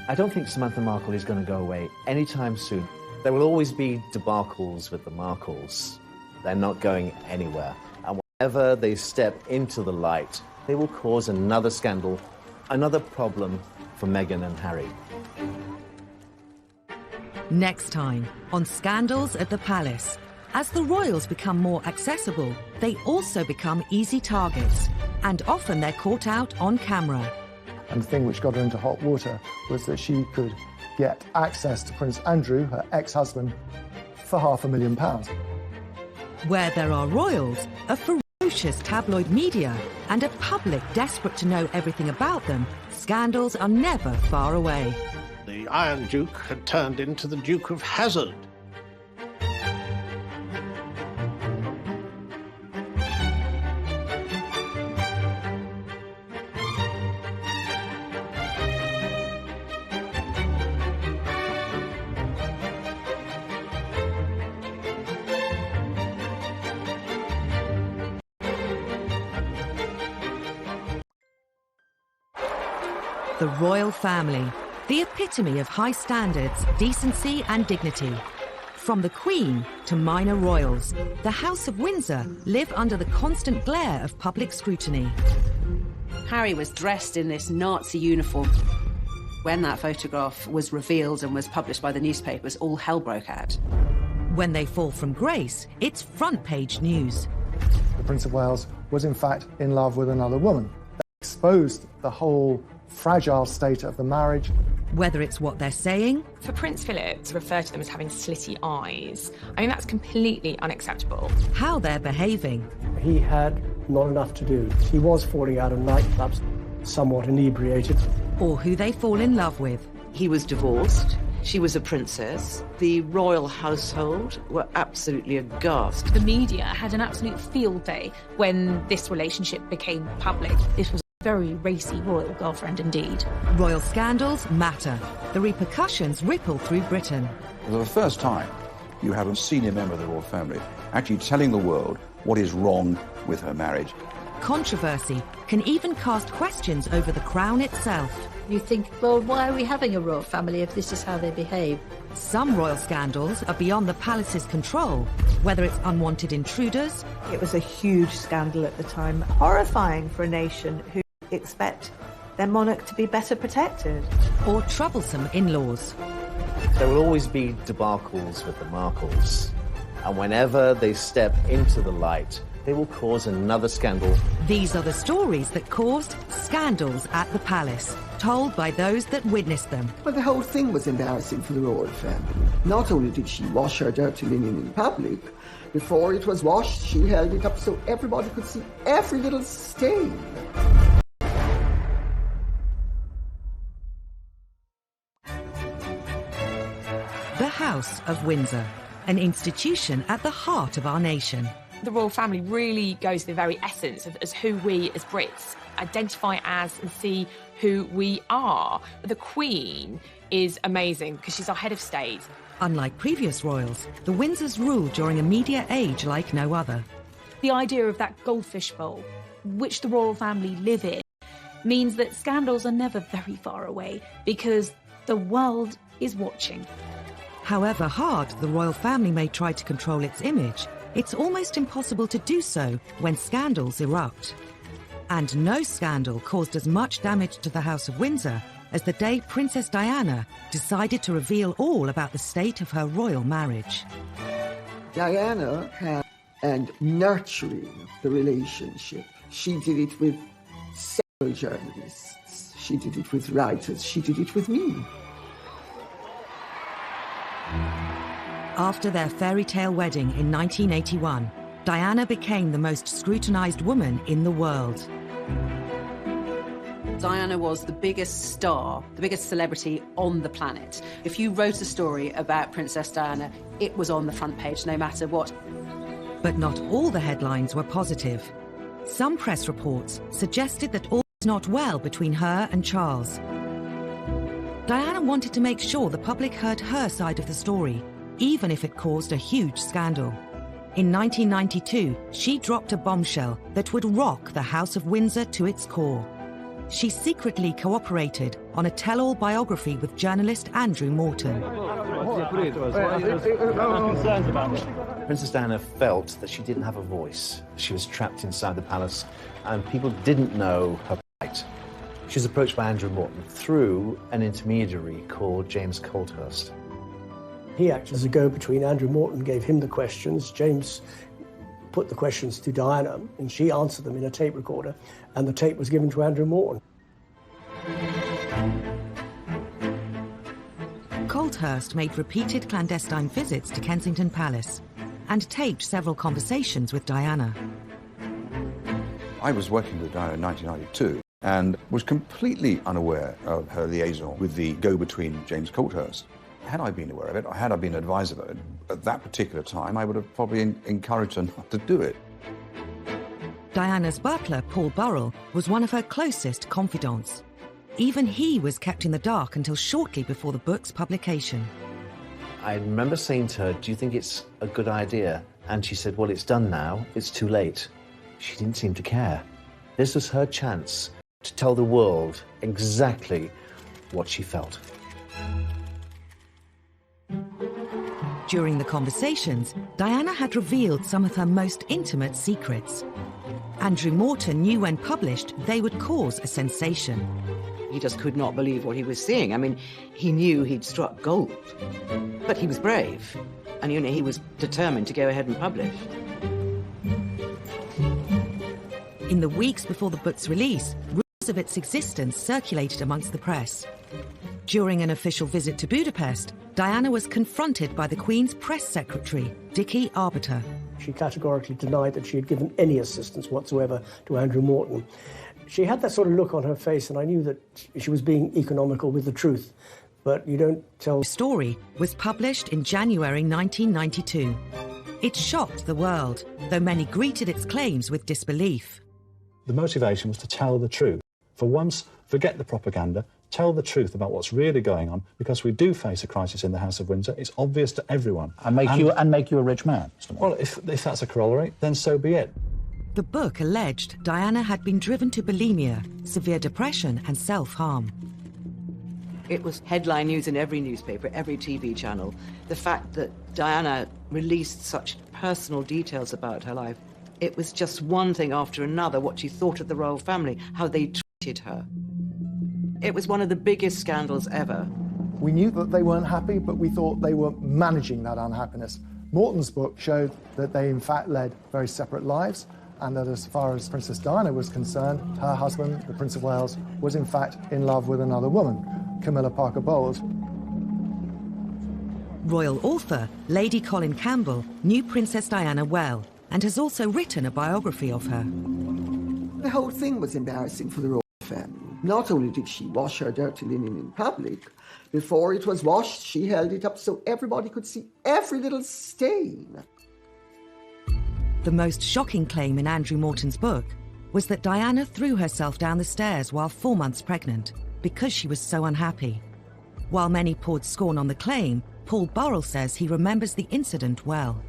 I don't think Samantha Markle is going to go away anytime soon. There will always be debacles with the Markles. They're not going anywhere. And whenever they step into the light, they will cause another scandal, another problem for Meghan and Harry. Next time on Scandals at the Palace. As the royals become more accessible, they also become easy targets, and often they're caught out on camera. And the thing which got her into hot water was that she could get access to Prince Andrew, her ex-husband, for £500,000. Where there are royals, a ferocious tabloid media, and a public desperate to know everything about them, scandals are never far away. The Iron Duke had turned into the Duke of Hazzard. The royal family, the epitome of high standards, decency and dignity. From the Queen to minor royals, the House of Windsor live under the constant glare of public scrutiny. Harry was dressed in this Nazi uniform. When that photograph was revealed and was published by the newspapers, all hell broke out. When they fall from grace, it's front-page news. The Prince of Wales was in fact in love with another woman. They exposed the whole fragile state of the marriage. Whether it's what they're saying... For Prince Philip to refer to them as having slitty eyes, I mean, that's completely unacceptable. How they're behaving. He had not enough to do. He was falling out of nightclubs, somewhat inebriated. Or who they fall in love with. He was divorced. She was a princess. The royal household were absolutely aghast. The media had an absolute field day when this relationship became public. This was a very racy royal girlfriend indeed. Royal scandals matter. The repercussions ripple through Britain. For the first time, you have a senior member of the royal family actually telling the world what is wrong with her marriage. Controversy can even cast questions over the crown itself. You think, well, why are we having a royal family if this is how they behave? Some royal scandals are beyond the palace's control, whether it's unwanted intruders. It was a huge scandal at the time, horrifying for a nation who expect their monarch to be better protected. Or troublesome in-laws. There will always be debacles with the Markles, and whenever they step into the light, they will cause another scandal. These are the stories that caused scandals at the palace, told by those that witnessed them. Well, the whole thing was embarrassing for the royal family. Not only did she wash her dirty linen in public, before it was washed, she held it up so everybody could see every little stain. The House of Windsor, an institution at the heart of our nation. The royal family really goes to the very essence of as who we as Brits identify as and see who we are. The Queen is amazing because she's our head of state. Unlike previous royals, the Windsors ruled during a media age like no other. The idea of that goldfish bowl, which the royal family live in, means that scandals are never very far away because the world is watching. However hard the royal family may try to control its image, it's almost impossible to do so when scandals erupt. And no scandal caused as much damage to the House of Windsor as the day Princess Diana decided to reveal all about the state of her royal marriage. Diana had and nurturing the relationship. She did it with several journalists. She did it with writers. She did it with me. After their fairy tale wedding in 1981, Diana became the most scrutinized woman in the world. Diana was the biggest star, the biggest celebrity on the planet. If you wrote a story about Princess Diana, it was on the front page, no matter what. But not all the headlines were positive. Some press reports suggested that all was not well between her and Charles. Diana wanted to make sure the public heard her side of the story, even if it caused a huge scandal. In 1992, she dropped a bombshell that would rock the House of Windsor to its core. She secretly cooperated on a tell-all biography with journalist Andrew Morton. Princess Diana felt that she didn't have a voice. She was trapped inside the palace, and people didn't know her plight. She was approached by Andrew Morton through an intermediary called James Colthurst. He acted as a go-between. Andrew Morton gave him the questions. James put the questions to Diana, and she answered them in a tape recorder, and the tape was given to Andrew Morton. Colthurst made repeated clandestine visits to Kensington Palace and taped several conversations with Diana. I was working with Diana in 1992 and was completely unaware of her liaison with the go-between James Colthurst. Had I been aware of it, or had I been advised of it at that particular time, I would have probably encouraged her not to do it. Diana's butler, Paul Burrell, was one of her closest confidants. Even he was kept in the dark until shortly before the book's publication. I remember saying to her, "Do you think it's a good idea?" And she said, "Well, it's done now. It's too late." She didn't seem to care. This was her chance to tell the world exactly what she felt. During the conversations, Diana had revealed some of her most intimate secrets. Andrew Morton knew when published they would cause a sensation. He just could not believe what he was seeing. I mean, he knew he'd struck gold, but he was brave, and he was determined to go ahead and publish. In the weeks before the book's release, rumours of its existence circulated amongst the press. During an official visit to Budapest, Diana was confronted by the Queen's press secretary, Dickie Arbiter. She categorically denied that she had given any assistance whatsoever to Andrew Morton. She had that sort of look on her face, and I knew that she was being economical with the truth. but you don't tell. The story was published in January 1992. It shocked the world, though many greeted its claims with disbelief. The motivation was to tell the truth. For once, forget the propaganda, tell the truth about what's really going on, because we do face a crisis in the House of Windsor. It's obvious to everyone. And make you a rich man. Well, if that's a corollary, then so be it. The book alleged Diana had been driven to bulimia, severe depression and self-harm. It was headline news in every newspaper, every TV channel. The fact that Diana released such personal details about her life, it was just one thing after another, what she thought of the royal family, how they treated her. It was one of the biggest scandals ever. We knew that they weren't happy, but we thought they were managing that unhappiness. Morton's book showed that they in fact led very separate lives, and that as far as Princess Diana was concerned, her husband, the Prince of Wales, was in fact in love with another woman, Camilla Parker Bowles. Royal author Lady Colin Campbell knew Princess Diana well and has also written a biography of her. The whole thing was embarrassing for the royal family. Not only did she wash her dirty linen in public, before it was washed, she held it up so everybody could see every little stain. The most shocking claim in Andrew Morton's book was that Diana threw herself down the stairs while 4 months pregnant because she was so unhappy. While many poured scorn on the claim, Paul Burrell says he remembers the incident well.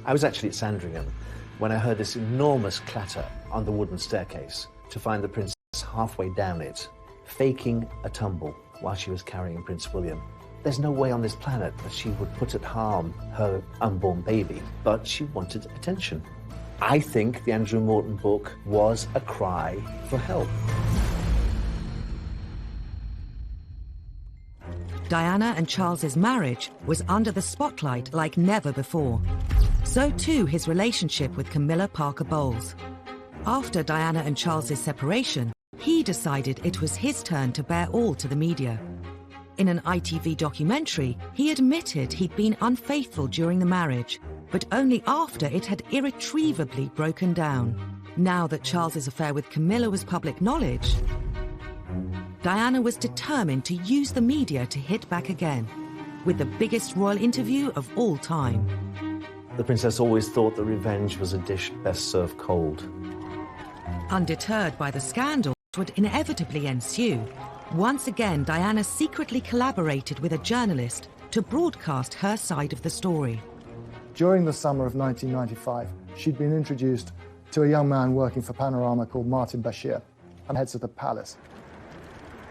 I was actually at Sandringham when I heard this enormous clatter on the wooden staircase to find the princess halfway down it, faking a tumble while she was carrying Prince William. There's no way on this planet that she would put at harm her unborn baby, but she wanted attention. I think the Andrew Morton book was a cry for help. Diana and Charles's marriage was under the spotlight like never before. So too his relationship with Camilla Parker Bowles. After Diana and Charles's separation, he decided it was his turn to bear all to the media. In an ITV documentary, he admitted he'd been unfaithful during the marriage, but only after it had irretrievably broken down. Now that Charles's affair with Camilla was public knowledge, Diana was determined to use the media to hit back again, with the biggest royal interview of all time. The princess always thought that revenge was a dish best served cold. Undeterred by the scandal that would inevitably ensue, once again Diana secretly collaborated with a journalist to broadcast her side of the story. During the summer of 1995, she'd been introduced to a young man working for Panorama called Martin Bashir, and heads of the palace.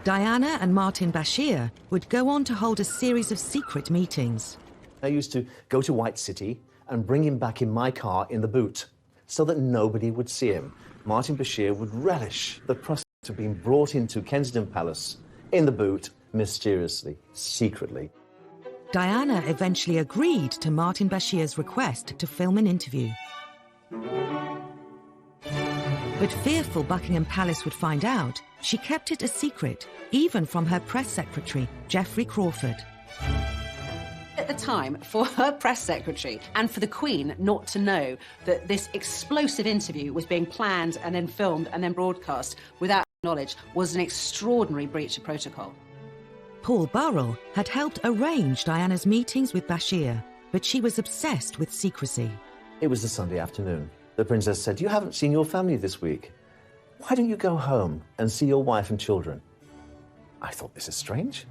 Diana and Martin Bashir would go on to hold a series of secret meetings. I used to go to White City and bring him back in my car in the boot so that nobody would see him. Martin Bashir would relish the prospect of being brought into Kensington Palace in the boot, mysteriously, secretly. Diana eventually agreed to Martin Bashir's request to film an interview. But fearful Buckingham Palace would find out, she kept it a secret, even from her press secretary, Geoffrey Crawford. At the time, for her press secretary and for the Queen not to know that this explosive interview was being planned and then filmed and then broadcast without knowledge was an extraordinary breach of protocol. Paul Burrell had helped arrange Diana's meetings with Bashir, but she was obsessed with secrecy. It was a Sunday afternoon. The princess said, "You haven't seen your family this week. Why don't you go home and see your wife and children?" I thought, this is strange.